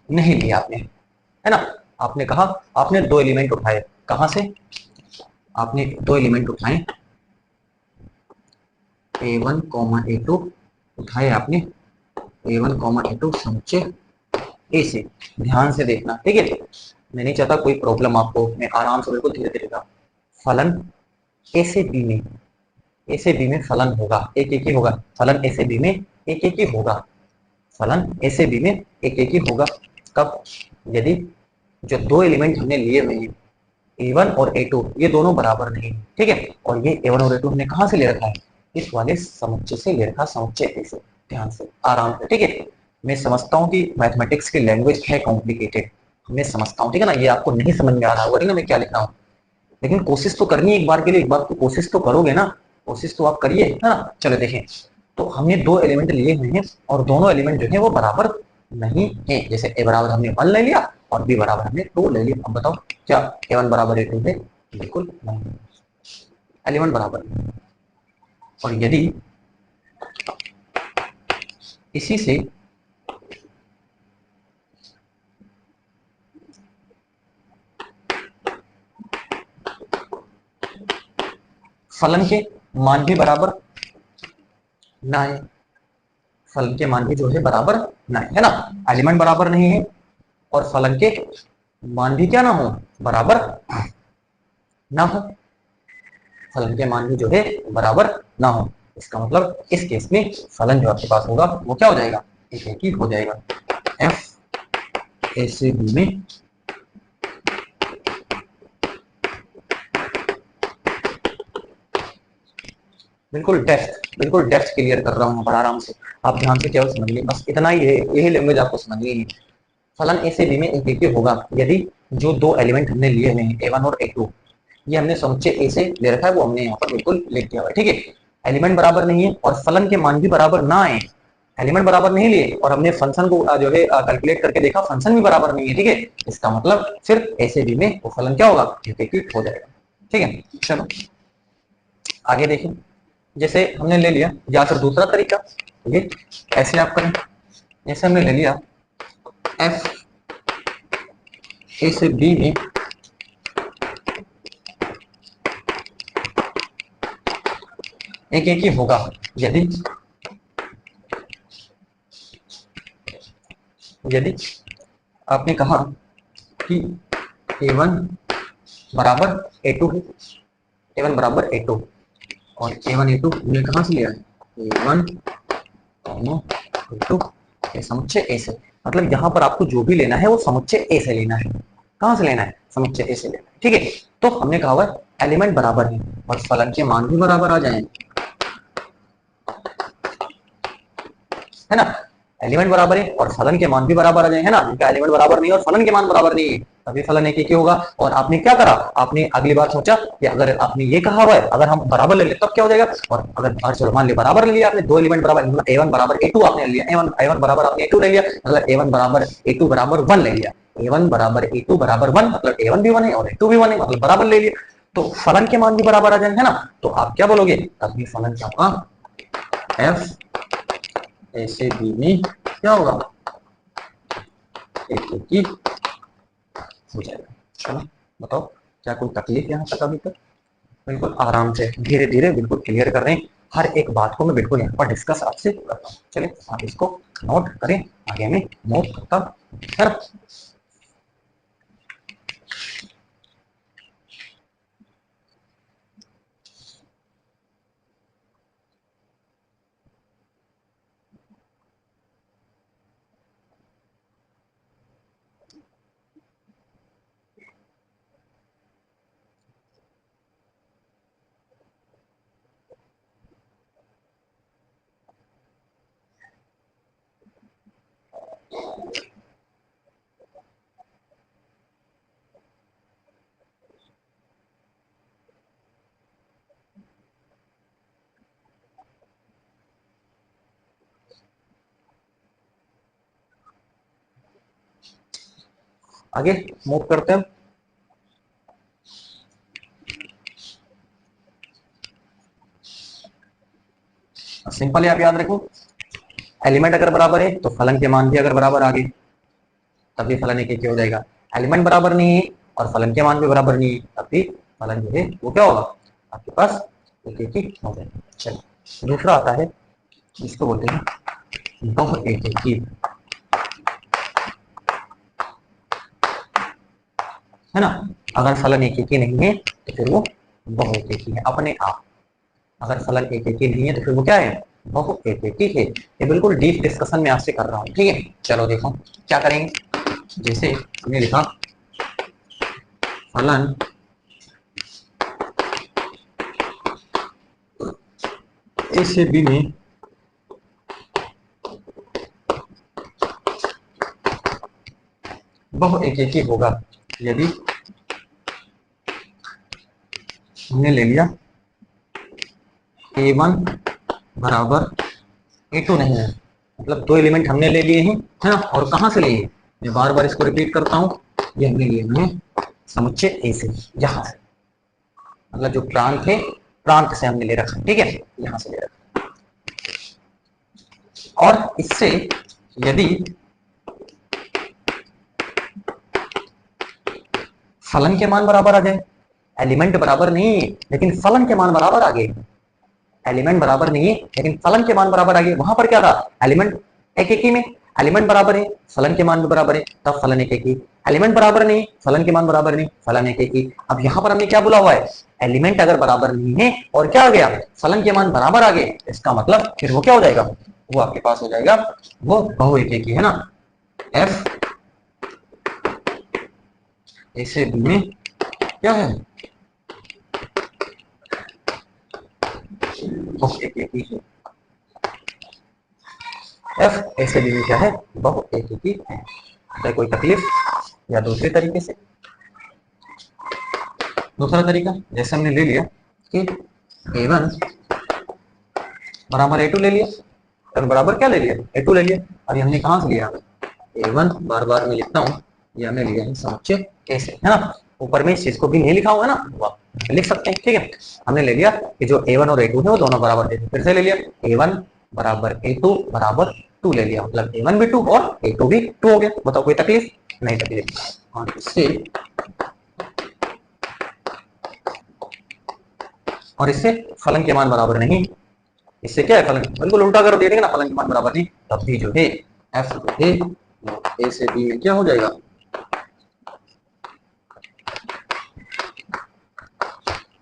नहीं लिया आपने, है ना। आपने कहा, आपने दो एलिमेंट उठाए, कहां से, आपने दो एलिमेंट उठाए A1 A2 उठाए आपने, A1 A2 समुच्चय ए से। ध्यान से देखना, ठीक है, मैं नहीं चाहता कोई प्रॉब्लम आपको, मैं आराम से बिल्कुल धीरे धीरे का। फलन ए से बी में, ए से बी में फलन होगा एक एक ही होगा, फलन ए से बी में एक एक ही होगा, फलन ए से बी में एक एक ही होगा। कब, यदि जो दो एलिमेंट हमने लिए हुए हैं A1 और A2 ये दोनों बराबर नहीं, ठीक है, और ये A1 और A2 हमने कहां से ले रखा है, इस वाले समुच्चय से ले रखा, समुच्चय ए से। ध्यान से, आराम से, ठीक है। मैं समझता हूँ कि मैथमेटिक्स की लैंग्वेज है कॉम्प्लिकेटेड, मैं समझता हूँ, ठीक है ना, ये आपको नहीं समझ में आ रहा होगा ना मैं क्या लिख रहा हूँ, लेकिन कोशिश तो करनी है एक बार के लिए, एक बार तो कोशिश तो करोगे ना, कोशिश तो आप करिए, है ना। चलो देखें, तो हमने दो एलिमेंट लिए हुए हैं और दोनों एलिमेंट जो है वो बराबर नहीं है। जैसे ए बराबर हमने 1 ले लिया और बी बराबर हमने 2 ले लिया। अब बताओ क्या A1 बराबर A2 है? बिल्कुल नहीं, एलिमेंट बराबर नहीं। और यदि इसी से फलन के मान भी बराबर ना है, फलन के मान भी जो है बराबर ना है ना, एलिमेंट बराबर नहीं है और फलन के मान भी क्या ना हो, बराबर ना हो, फलन के मान भी जो है बराबर ना हो। इसका मतलब इस केस में फलन जो आपके पास होगा वो क्या हो जाएगा, एक एक ही हो जाएगा। एफ ए से बी में बिल्कुल डेप्थ क्लियर कर रहा हूँ बड़ा आराम से, आप ध्यान से केवल समझिए, बस इतना ही है, यही लैंग्वेज आपको समझनी है। फलन ए से बी में एक एक ही होगा यदि जो दो एलिमेंट हमने लिए हुए हैं A1 और A2, ये हमने समुच्चय ए से ले रखा है, वो हमने यहाँ पर बिल्कुल लिख दिया हुआ है, ठीक है। एलिमेंट बराबर नहीं है और फलन के मान भी बराबर ना आए, एलिमेंट बराबर नहीं लिए और हमने फंक्शन को जो है कैलकुलेट करके देखा, फंक्शन भी बराबर नहीं है, ठीक है। इसका मतलब सिर्फ ए से बी में वो फलन क्या होगा, एक एक ही हो जाएगा, ठीक है। चलो आगे देखें, जैसे हमने ले लिया, या फिर दूसरा तरीका ये ऐसे आप करें, जैसे हमने ले लिया एफ ए से बी में एक एक ही होगा यदि यदि आपने कहा कि A1 बराबर A2 है, A1 बराबर A2 और A1 A2 हमने कहां से लिया है, A1 A2 ये समुच्चय ए से, मतलब यहाँ पर आपको जो भी लेना है वो समुच्चय ए से लेना है। कहां से लेना है, समुच्चय ए से लेना है, ठीक है। तो हमने कहा हुआ एलिमेंट बराबर है और फलन के मान भी बराबर आ जाए, है ना। एलिमेंट बराबर है और फलन के मान भी बराबर आ जाए, है ना। इनका एलिमेंट बराबर नहीं और फलन के मान बराबर नहीं है, तभी फलन एक ही होगा। और आपने क्या करा, आपने अगली बार सोचा कि अगर आपने ये कहा हुआ है अगर हम बराबर ले ले तब क्या हो जाएगा, और अगर चलो मान लिया बराबर ले लिया आपने, दो एलिमेंट बराबर, A1 बराबर A2 आपने ले लिया, A1 बराबर आपने A2 ले लिया, मतलब A1 बराबर A2 बराबर 1 ले लिया, A1 बराबर A2 बराबर 1 मतलब A1 भी 1 है और A2 भी 1 है, मतलब बराबर ले लिया। तो फलन के मान भी बराबर आ जाए, है ना। तो आप क्या बोलोगे, तभी फलन क्या होगा, एफ ऐसे बी में क्या होगा, एक एक ही हो जाएगा। चलो बताओ, क्या कोई तकलीफ यहाँ तक अभी तक, बिल्कुल आराम से धीरे धीरे बिल्कुल क्लियर कर रहे हैं, हर एक बात को मैं बिल्कुल यहाँ पर डिस्कस आपसे करता हूँ। चलिए आप इसको नोट करें, आगे में नोट करता है। आगे मूव करते हैं। सिंपल आप याद रखो, एलिमेंट अगर बराबर है तो फलन के मान भी अगर बराबर आ गए तब भी फलन एक हो जाएगा। एलिमेंट बराबर नहीं है और फलन के मान भी बराबर नहीं है तब भी फलन जो है वो क्या होगा, आपके पास एक ही हो जाएगा। चलो दूसरा आता है, इसको बोलते हैं बहु एकेकी, है ना। अगर फलन एक ही नहीं है तो फिर वो बहु एकेकी है अपने आप। अगर फलन एक ही नहीं है तो फिर वो क्या है, बहु एकेकी है। ये बिल्कुल डीप डिस्कशन में आपसे कर रहा हूँ, ठीक है। चलो देखो क्या करेंगे, जैसे हमने लिखा फलन ए से बी में बहु एकेकी होगा यदि हमने ले लिया a1 बराबर a2 नहीं है, मतलब दो एलिमेंट हमने ले लिए हैं, है ना। और कहां से लिए, मैं बार बार इसको रिपीट करता हूं, ये हमने लिए हैं समुच्चय ए से, यहां से, मतलब जो प्रांत है प्रांत से हमने ले रखा, ठीक है, यहां से ले रखा। और इससे यदि फलन के मान बराबर आ जाए, एलिमेंट बराबर नहीं लेकिन फलन के मान बराबर आ गए, एलिमेंट बराबर नहीं है लेकिन फलन के मान बराबर आ गए, वहां पर क्या था, एलिमेंट एक एक ही में एलिमेंट बराबर है फलन के मान भी बराबर है तब फलन एक एक ही, एलिमेंट बराबर नहीं फलन के मान बराबर नहीं फलन एक एक ही। अब यहाँ पर हमने क्या बोला हुआ है, एलिमेंट अगर बराबर नहीं है और क्या आ गया, फलन के मान बराबर आ गए, इसका मतलब फिर वो क्या हो जाएगा, वो आपके पास हो जाएगा वो बहु एक ही, है ना। एफ ऐसे बी में क्या है, बहु एक ही है। एफ ऐसे बी में क्या है, बहु एक ही है। है कोई तकलीफ, या दूसरे तरीके से, दूसरा तरीका जैसे हमने ले लिया कि a1 बराबर a2 ले लिया, तो बराबर क्या ले लिया, a2 ले लिया। और ये हमने कहां से लिया, a1 बार बार मैं लिखता हूँ, ये हमने लिया है समुच्चय ए से, है ना। ऊपर में इस चीज को भी नहीं लिखा हुआ है ना, वो आप लिख सकते हैं, ठीक है। हमने ले लिया कि जो a1 और a2 है वो दोनों बराबर थे, फिर से ले लिया a1 बराबर a2 बराबर 2 ले लिया, मतलब a1 भी 2 और a2 भी 2 हो गया। बताओ कोई तकलीफ नहीं, तकलीफ। और इससे और इससे फलन के मान बराबर नहीं, इससे क्या है, फलन बिल्कुल उल्टा कर देंगे ना, फलन के मान बराबर नहीं, तब भी जो है एफ जो है ए से बी में क्या हो जाएगा,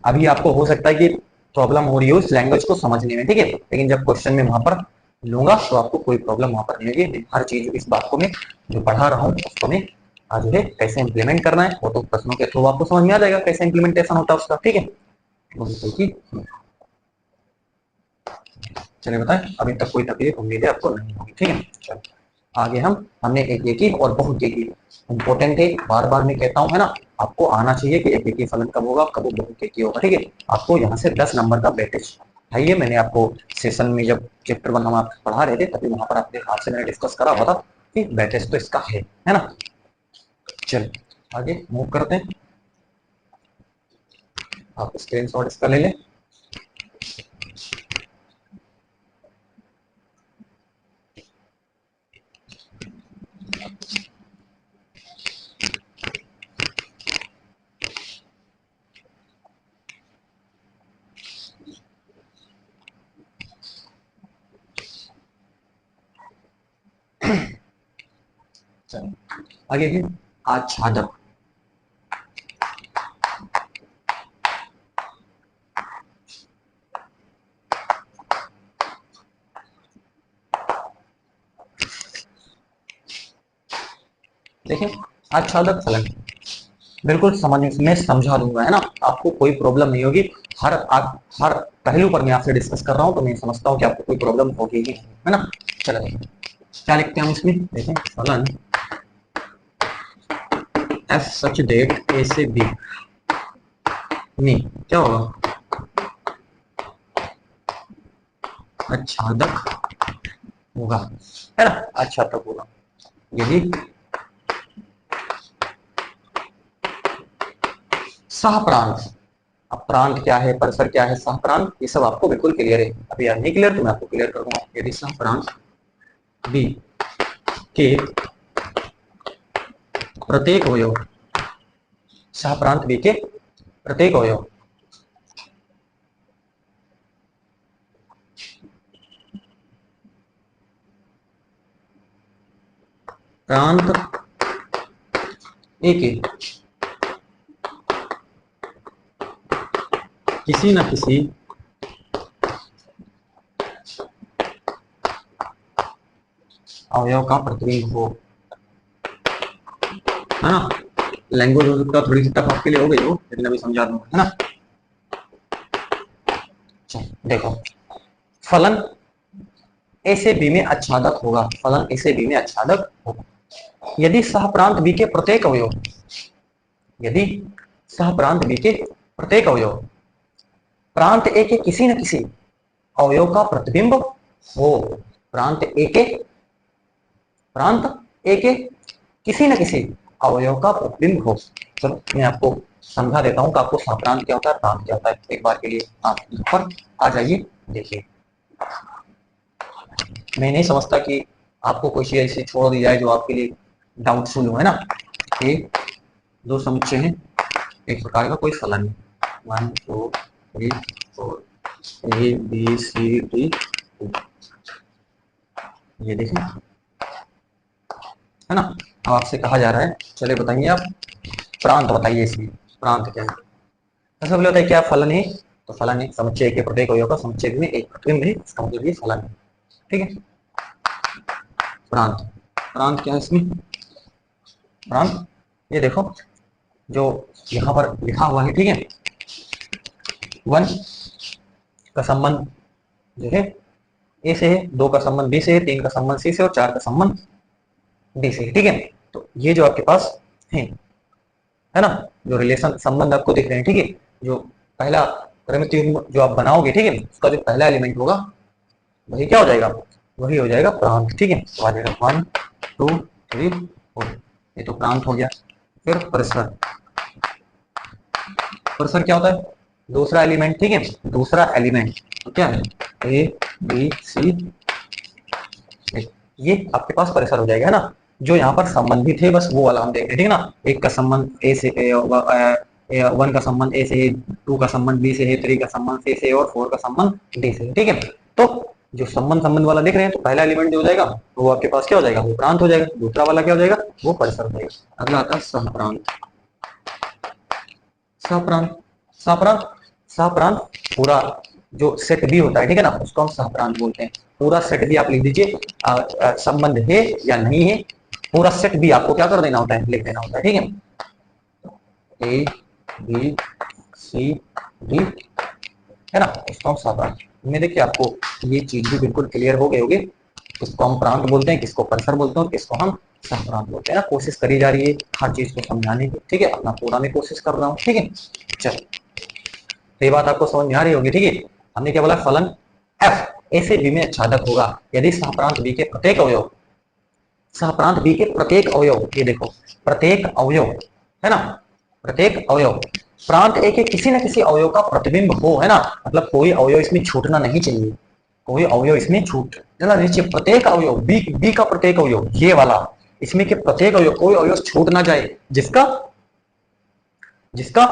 अभी आपको हो सकता है कि प्रॉब्लम हो रही हो इस लैंग्वेज को समझने में, ठीक है, लेकिन जब क्वेश्चन में वहां पर लूंगा तो आपको कोई प्रॉब्लम वहां पर नहीं होगी। हर चीज इस बात को मैं जो पढ़ा रहा हूँ उसको मैं आज जो है कैसे इंप्लीमेंट करना है वो तो प्रश्नों के थ्रू आपको समझ में आ जाएगा, कैसे इंप्लीमेंटेशन होता है उसका, ठीक है। चलिए बताएं, अभी तक कोई तकलीफ उम्मीद है आपको नहीं होगी, ठीक है। चलो आगे हमने एक एक ही और बहुत एक ही, इंपॉर्टेंट है, बार बार मैं कहता हूँ, है ना, आपको आना चाहिए कि एक एक ही फलन कब होगा कब बहुत एक ही होगा, ठीक है। आपको यहाँ से 10 नंबर का वेटेज है, ये मैंने आपको सेशन में जब चैप्टर 1 हम आप पढ़ा रहे थे तभी वहां पर आपसे मैंने डिस्कस करा हुआ था कि वेटेज तो इसका है ना। चलिए आगे मूव करते हैं, आप स्क्रीन शॉट इसका ले लें। आगे भी आच्छादक, देखिए आच्छादक फलन बिल्कुल समझ में समझा दूंगा, है ना, आपको कोई प्रॉब्लम नहीं होगी। हर पहलू पर मैं आपसे डिस्कस कर रहा हूँ तो मैं समझता हूँ कि आपको कोई प्रॉब्लम होगी ही, है ना। चलो क्या लिखते हैं हम इसमें, देखें फलन एफ सच डेट ए से बी में क्या होगा, आच्छादक होगा, है ना, आच्छादक होगा यदि सह प्रांत, अब प्रांत क्या है, परिसर क्या है, सह प्रांत, ये सब आपको बिल्कुल क्लियर है। अभी यार नहीं क्लियर तो मैं आपको क्लियर कर दूंगा। यदि सह प्रांत बी के प्रत्येक अवयव, सह प्रांत बी के प्रत्येक अवयव प्रांत ए के किसी न किसी अवयव का प्रतिबिंब हो, है ना। लैंग्वेज हो सकता है थोड़ी सी टफ आपके लिए हो गई हो, लेकिन अभी समझा दूंगा, है ना। चलो देखो, फलन ए से बी में आच्छादक होगा, फलन ए से बी में आच्छादक होगा यदि सह प्रांत बी के प्रत्येक अवयव, यदि सह प्रांत बी के प्रत्येक अवयव प्रांत ए के किसी न किसी अवयव का प्रतिबिंब हो, प्रांत ए के, प्रांत ए के किसी न किसी अवयव का प्रतिबिंब हो। चलो मैं आपको समझा देता हूं कि आपको सह क्या होता है, प्रांत क्या होता है। एक बार के लिए आप पर आ जाइए, देखिए। मैं नहीं समझता कि आपको कोई चीज ऐसी छोड़ दी जाए जो आपके लिए डाउटफुल हो, है ना। ये दो समुच्चय हैं, एक प्रकार का कोई फलन है, 1 2 3 4 ए बी सी डी, ये देखें, है ना। अब आपसे कहा जा रहा है, चले बताइए आप प्रांत बताइए, इसमें प्रांत क्या है। ऐसा बोला होता है क्या फलन है, तो फलन है समुच्चय के प्रत्येक अवयव का समुच्चय में एक प्रतिबिंब है, इसका मतलब ये फलन है, ठीक है। प्रांत, प्रांत क्या है इसमें, प्रांत ये देखो जो यहाँ पर लिखा हुआ है, ठीक है। 1 का संबंध जो है ए से है, 2 का संबंध बी से है, 3 का संबंध सी से और 4 का संबंध डी से, ठीक है। तो ये जो आपके पास है ना, जो रिलेशन संबंध आपको दिख रहे हैं, ठीक है। जो पहला प्रमिति जो आप बनाओगे, ठीक है, उसका जो पहला एलिमेंट होगा वही क्या हो जाएगा, वही हो जाएगा प्रांत, ठीक है। तो आ जाएगा 1 2 3 4, ये तो प्रांत हो गया। फिर परिसर, परिसर क्या होता है, दूसरा एलिमेंट, ठीक है, दूसरा एलिमेंट तो क्या है, ए बी सी, ये आपके पास परिसर हो जाएगा, है ना। जो यहाँ पर संबंधित है बस वो वाला हम देख रहे हैं, ठीक है ना। एक का संबंध ए से 1 का संबंध ए से, 2 का संबंध बी से है, 3 का संबंध सी से और 4 का संबंध डी से, ठीक है। तो जो संबंध संबंध वाला देख रहे हैं, तो पहला एलिमेंट जो हो जाएगा वो आपके पास क्या हो जाएगा, वो प्रांत हो जाएगा। दूसरा वाला क्या हो जाएगा, वो परिसर हो जाएगा। अगला आता है सहप्रांत, सहप्रांत, सहप्रांत, सहप्रांत पूरा जो सेट बी होता है, ठीक है ना, उसको हम सहप्रांत बोलते हैं। पूरा सेट भी आप लिख दीजिए, संबंध है या नहीं है, पूरा सेट भी आपको क्या कर देना होता है, लिख देना होता है, ठीक है। ए बी सी डी, है ना, इसको हम सहप्रांत में, देखिए आपको ये चीज भी बिल्कुल क्लियर हो गए होगी, किसको हम प्रांत बोलते हैं, किसको परिसर बोलते हैं, किसको हम सहप्रांत बोलते हैं ना। कोशिश करी जा रही है हर चीज को समझाने की, ठीक है, अपना पूरा मैं कोशिश कर रहा हूँ, ठीक है। चलो ये बात आपको समझ में आ रही होगी, ठीक है। हमने क्या बोला, फलन एफ ए से बी में आच्छादक होगा यदि सहप्रांत बी के प्रत्येक अवयव, सहप्रांत बी के प्रत्येक अवयव, ये देखो प्रत्येक अवयव, है ना, प्रत्येक अवयव प्रांत ए के किसी न किसी अवयव का प्रतिबिंब हो, है ना, मतलब कोई अवयव इसमें छूटना नहीं चाहिए, कोई अवयव इसमें छूट चला नीचे, प्रत्येक अवयव बी, बी का प्रत्येक अवयव ये वाला, इसमें के प्रत्येक अवयव, कोई अवयव छूट ना जाए जिसका, जिसका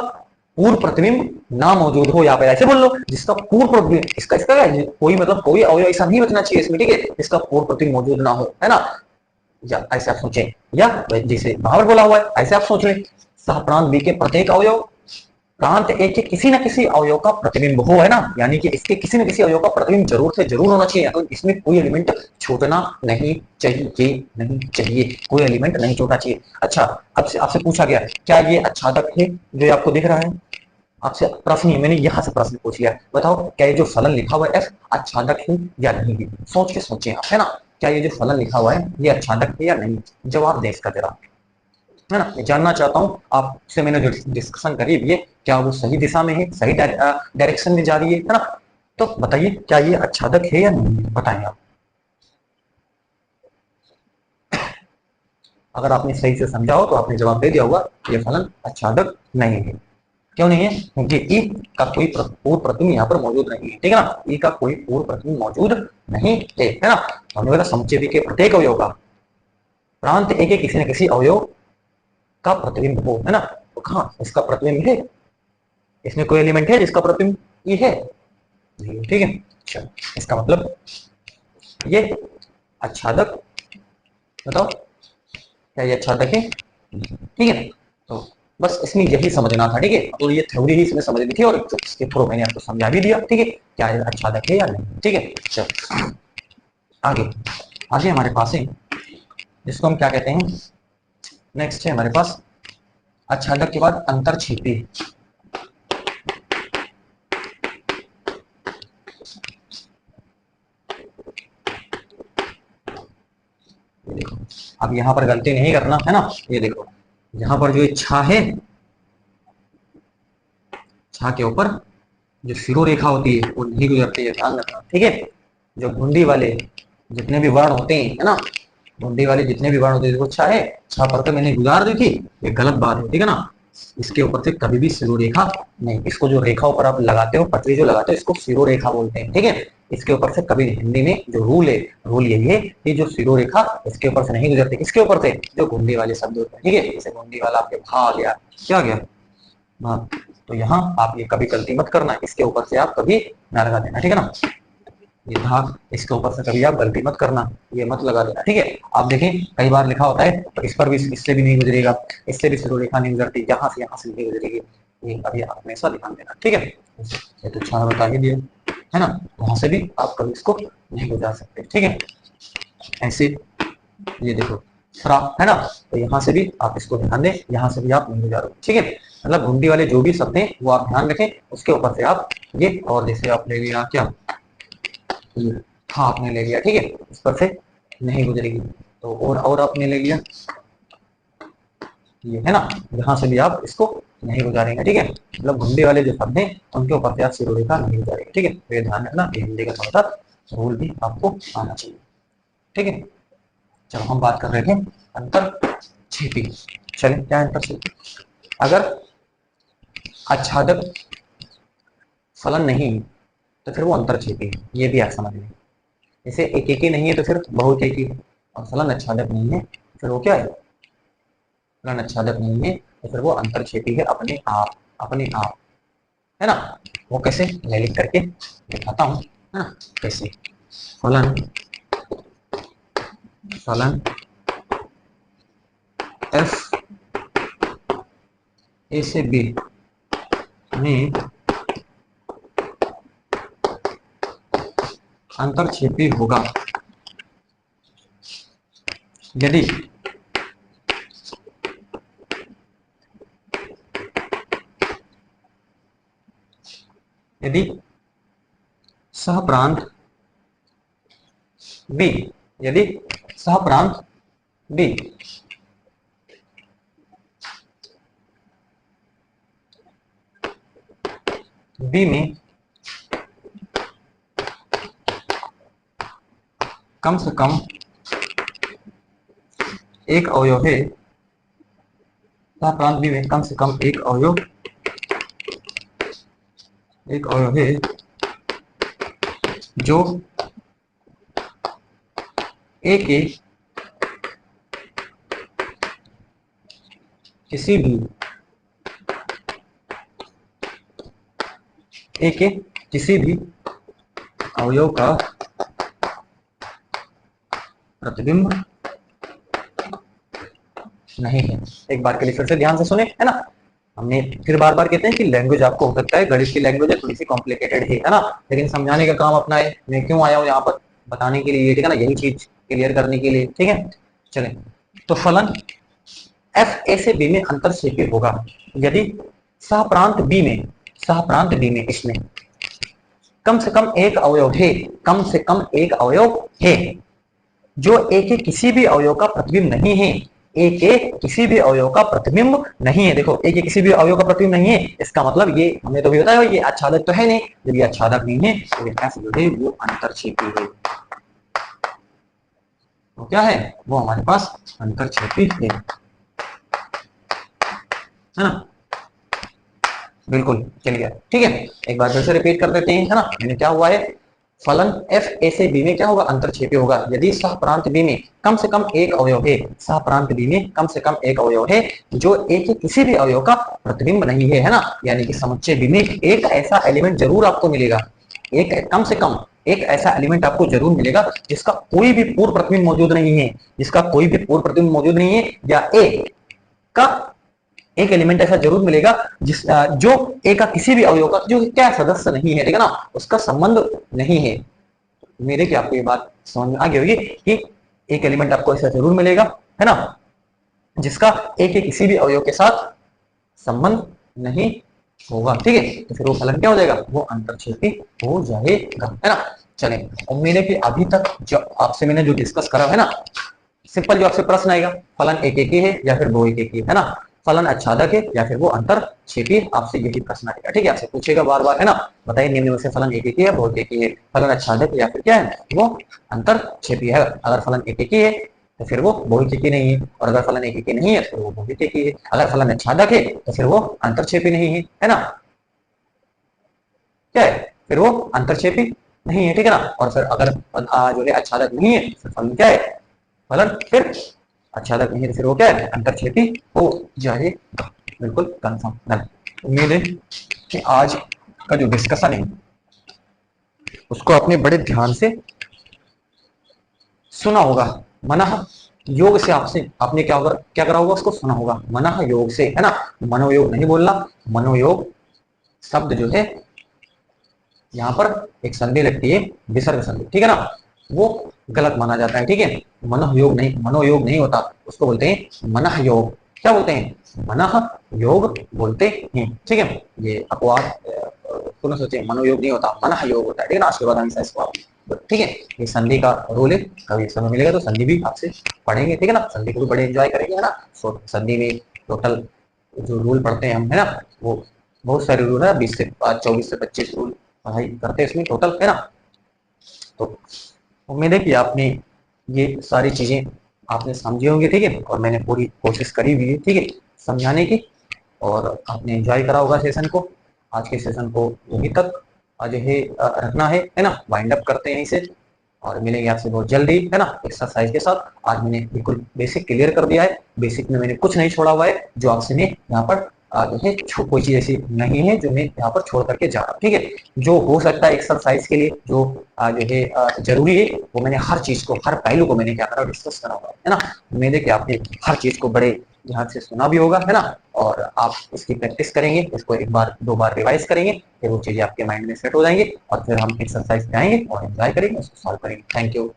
पूर्व प्रतिबिंब ना मौजूद हो, यहाँ पे ऐसे बोल लो, जिसका पूर्व प्रतिबिंब, इसका इसका कोई मतलब कोई अवयव ऐसा नहीं बचना चाहिए इसमें, ठीक है, जिसका पूर्व प्रतिबिंब मौजूद ना हो, है ना। या ऐसे आप सोचें, या जैसे बाहर बोला हुआ है ऐसे आप सोच लें, सहप्रांत बी के प्रत्येक अवयव प्रांत ए के किसी न किसी अवयव का प्रतिबिंब हो, है ना, यानी कि इसके किसी न किसी अवयव का प्रतिबिंब जरूर से जरूर होना चाहिए, तो इसमें कोई एलिमेंट छूटना नहीं चाहिए, नहीं चाहिए, कोई एलिमेंट नहीं छूटना चाहिए। अच्छा, आपसे आपसे पूछा गया क्या ये आच्छादक है जो आपको दिख रहा है, आपसे प्रश्न ही, मैंने यहाँ से प्रश्न पूछ लिया, बताओ क्या ये जो फलन लिखा हुआ है एफ आच्छादक है या नहीं है, सोच के सोचे आप, है ना। क्या ये जो फलन लिखा हुआ है ये आच्छादक है या नहीं, जवाब दे इसका जरा, है ना। मैं जानना चाहता हूँ आपसे, मैंने जो डिस्कशन करी है क्या वो सही दिशा में है, सही डायरेक्शन में जा रही है ना। तो बताइए क्या ये आच्छादक है या नहीं, बताएं आप। अगर आपने सही से समझा हो तो आपने जवाब दे दिया होगा ये फलन आच्छादक नहीं है। क्यों नहीं है? क्योंकि ई का कोई पूर्व प्रतिबिंब यहाँ पर मौजूद नहीं है, ठीक है ना। ई का कोई पूर्व प्रतिबिंब मौजूद नहीं है ना। हमने बोला समुच्चय के प्रत्येक अवयव का प्रांत ए के किसी न किसी अवयव का प्रतिबिंब हो, है ना। तो कहाँ इसका प्रतिबिंब है? इसमें कोई एलिमेंट है जिसका प्रतिबिंब ई है? नहीं, ठीक है। चलो, इसका मतलब ये आच्छादक, बताओ क्या ये आच्छादक है? ठीक है। तो बस इसमें यही समझना था, ठीक है। तो ये थ्योरी ही इसमें समझनी थी और इसके थ्रू मैंने आपको समझा भी दिया, ठीक है, क्या ये आच्छादक है या नहीं, ठीक है। चलो आगे आगे हमारे पास है जिसको हम क्या कहते हैं, नेक्स्ट है हमारे पास आच्छादक के बाद अंतरछेपी। देखो अब यहाँ पर गलती नहीं करना है ना। ये देखो यहाँ पर जो इच्छा है, छा के ऊपर जो सिरोरेखा होती है वो नहीं गुजरती है, ध्यान रखना, ठीक है। जो घुंडी वाले जितने भी वर्ण होते हैं, है ना, घुंडी वाले जितने भी वर्ण होते हैं, वो छा है, छा पर मैंने गुजार दी थी, ये गलत बात है, ठीक है ना। इसके ऊपर से कभी भी सिरोरेखा नहीं, इसको जो रेखा ऊपर आप लगाते हो, पटरी जो लगाते हो, इसको सिरोरेखा बोलते हैं, ठीक है। इसके ऊपर से कभी हिंदी में जो रूल है, रूल यही है कि जो सिरोरेखा इसके ऊपर से नहीं गुजरती, इसके ऊपर से जो घुंडी वाले शब्द होते हैं, ठीक है। जैसे घुंडी वाला आपके भा आ गया, क्या आ गया, हाँ। तो यहाँ आप ये कभी गलती मत करना, इसके ऊपर से आप कभी ना लगा देना, ठीक है ना। ये था, इसके ऊपर से कभी आप गलती मत करना, ये मत लगा देना, ठीक है। आप देखें कई बार लिखा होता है तो इस पर भी, इससे भी नहीं गुजरेगा, इससे भी सिरोरेखा नहीं गुजरती, यहाँ से नहीं गुजरेगी, ये कभी आप हमेशा ध्यान देना, ठीक है। ये तो अच्छा बता ही दिया, है ना। वहां से भी आप कभी इसको नहीं गुजार सकते, ठीक है। ऐसे ये देखो फ्रा, है ना, तो यहाँ से भी आप इसको ध्यान दें, यहाँ से भी आप नहीं गुजारो, ठीक है। मतलब घुंडी वाले जो भी शब्द हैं वो आप ध्यान रखें, उसके ऊपर से आप ये, और जैसे आप ले लिया क्या, हाँ आपने ले लिया, ठीक है, इस पर से नहीं गुजरेगी। तो और आपने ले लिया ये, है ना, यहाँ से भी आप इसको नहीं गुजारेंगे, ठीक है। मतलब घुंडी वाले जो शब्द हैं उनके ऊपर से आप सिरोरेखा नहीं गुजारेंगे, ठीक है। तो ये ध्यान रखना, ये हिंदी का थोड़ा सा रूल भी आपको आना चाहिए, ठीक है। चलो हम बात कर रहे थे अंतरछेपी। चलिए क्या है अंतरछेपी? अगर आच्छादक फलन नहीं तो फिर वो अंतरछेपी है, ये भी आप समझ लें। जैसे एक एक ही नहीं है तो फिर बहुत एक ही, और फलन आच्छादक नहीं है तो फिर वो क्या है, फलन आच्छादक नहीं है तो फिर वो अंतरछेपी है अपने आप, अपने आप, है ना। वो कैसे, मैं लिख करके दिखाता हूँ, है ना, कैसे। फलन फलन एफ ए से बी में अंतरछेपी होगा यदि यदि सहप्रांत बी, यदि सहप्रांत बी बी में कम से कम एक अवयव है, सहप्रांत बी में कम से कम एक अवयव है जो ए के किसी भी ए के किसी भी अवयव का प्रतिबिंब नहीं है। एक बार के लिए फिर से ध्यान से सुने, है ना। हमने फिर बार बार कहते हैं कि लैंग्वेज आपको हो सकता है गणित की लैंग्वेज है, थोड़ी सी कॉम्प्लिकेटेड है ना, लेकिन समझाने का काम अपना है। मैं क्यों आया हूँ यहाँ पर, बताने के लिए, ठीक है ना, यही चीज क्लियर करने के लिए, ठीक है। चले, तो फलन एफ ए से बी में अंतरछेपी होगा यदि सहप्रांत बी में, सहप्रांत बी में इसमें कम से कम एक अवयव है, कम से कम एक अवयव है जो ए के किसी भी अवयव का प्रतिबिंब नहीं है, ए के किसी भी अवयव का प्रतिबिंब नहीं है। देखो ए के किसी भी अवयव का प्रतिबिंब नहीं है, इसका मतलब ये हमने तो भी बताया ये आच्छादक तो है नहीं, जब ये आच्छादक नहीं है तो ये एफ जो है वो अंतरछेपी है। तो क्या है, वो हमारे पास अंतरछेपी है ना। बिल्कुल चलिए ठीक है, एक बार फिर से रिपीट कर देते हैं, है ना। यानी क्या हुआ है, फलन एफ ए से बी में क्या होगा, अंतरछेपी होगा यदि सह प्रांत बी में कम से कम एक अवयव है, सह प्रांत बी में कम से कम एक अवयव है जो ए के किसी भी अवयव का प्रतिबिंब नहीं है ना। यानी कि समुच्चय बी में एक ऐसा एलिमेंट जरूर आपको मिलेगा, एक कम से कम एक ऐसा एलिमेंट आपको जरूर मिलेगा जिसका कोई भी पूर्व प्रतिबिंब मौजूद नहीं है, जिसका कोई भी पूर्व प्रतिबिंब मौजूद नहीं है, या ए का एक एलिमेंट ऐसा जरूर मिलेगा जिस जो ए का किसी भी अवयव का जो क्या सदस्य नहीं है, ठीक है ना, उसका संबंध नहीं है। मेरे की आपको ये बात समझ में आ गई होगी कि एक एलिमेंट आपको ऐसा जरूर मिलेगा, है ना, जिसका ए के किसी भी अवयव के साथ संबंध नहीं होगा, ठीक है। तो फिर वो फलन क्या हो जाएगा, वो अंतरछेपी हो जाएगा, है ना। चले, उम्मीद है कि अभी तक जो आपसे मैंने जो डिस्कस करा है ना, सिंपल जो आपसे प्रश्न आएगा, फलन एक एक ही है या फिर दो एक एक ही है ना, फलन आच्छादक है या फिर वो अंतरछेपी, आपसे यही प्रश्न आएगा, ठीक है। आपसे पूछेगा बार बार, है ना, बताइए निम्न में से फलन एक एक ही है, बहुत एक ही है, फलन आच्छादक या फिर क्या है, वो अंतरछेपी है। अगर फलन एक एक ही है तो फिर वो बहुविच्छेदी नहीं है, और अगर फलन एक ही नहीं है तो वो बहुविच्छेदी है। अगर फलन आच्छादक है तो फिर वो अंतरछेपी नहीं है ना, क्या है, फिर वो अंतरछेपी नहीं है, ठीक है ना। और फिर अगर जो है आच्छादक नहीं है फिर फलन क्या है, फलन फिर आच्छादक नहीं है तो फिर वो क्या है, अंतरछेपी हो जाएगा, बिल्कुल कंफर्म डन। उम्मीद है कि आज का जो डिस्कशन है उसको आपने बड़े ध्यान से सुना होगा, मनः योग से आपसे आपने क्या होगा, क्या करा होगा, उसको सुना होगा मनः योग से, है ना। मनोयोग नहीं बोलना, मनोयोग शब्द जो है यहाँ पर एक संधि लगती है, विसर्ग संधि, ठीक है ना, वो गलत माना जाता है, ठीक है। मनोयोग नहीं, मनोयोग नहीं होता, उसको बोलते हैं मनः योग। क्या बोलते हैं, मनः योग बोलते हैं, ठीक है। ये अपवाद पुनः सोचे, मनोयोग नहीं होता, मनः योग होता है, ठीक है ना। उसके बाद हमेशा इसको आप, ठीक है, ये संधि का रूल है, कभी समय मिलेगा तो संधि भी आपसे पढ़ेंगे, ठीक है ना, संधि को भी बड़े एंजॉय करेंगे, है ना। संधि में टोटल जो रूल पढ़ते हैं हम, है ना, वो बहुत सारे रूल है, 20 से 24 से 25 रूल पढ़ाई करते हैं इसमें टोटल, है ना। तो उम्मीद है कि आपने ये सारी चीजें आपने समझी होंगी, ठीक है, और मैंने पूरी कोशिश करी हुई है, ठीक है, समझाने की, और आपने एंजॉय करा होगा सेशन को। आज के सेशन को यहीं तक आज है रखना है ना, वाइंड अप करते हैं इसे, और मिलेंगे आपसे बहुत जल्दी, है ना, एक्सरसाइज के साथ। आज मैंने बिल्कुल बेसिक क्लियर कर दिया है, बेसिक में मैंने कुछ नहीं छोड़ा हुआ है, जो आपसे मैं यहाँ पर जो है कोई चीज ऐसी नहीं है जो मैं यहाँ पर छोड़ करके जा रहा हूँ, ठीक है। जो हो सकता है एक्सरसाइज के लिए जो जो है जरूरी है, वो मैंने हर चीज को, हर पहलू को मैंने क्या करा, डिस्कस करा हुआ है ना। उम्मीद है कि आपने हर चीज को बड़े ध्यान से सुना भी होगा, है ना, और आप इसकी प्रैक्टिस करेंगे, इसको एक बार दो बार रिवाइज करेंगे, फिर वो चीजें आपके माइंड में सेट हो जाएंगे, और फिर हम एक्सरसाइज पे आएंगे और एंजॉय करेंगे, उसको सॉल्व करेंगे। Thank you.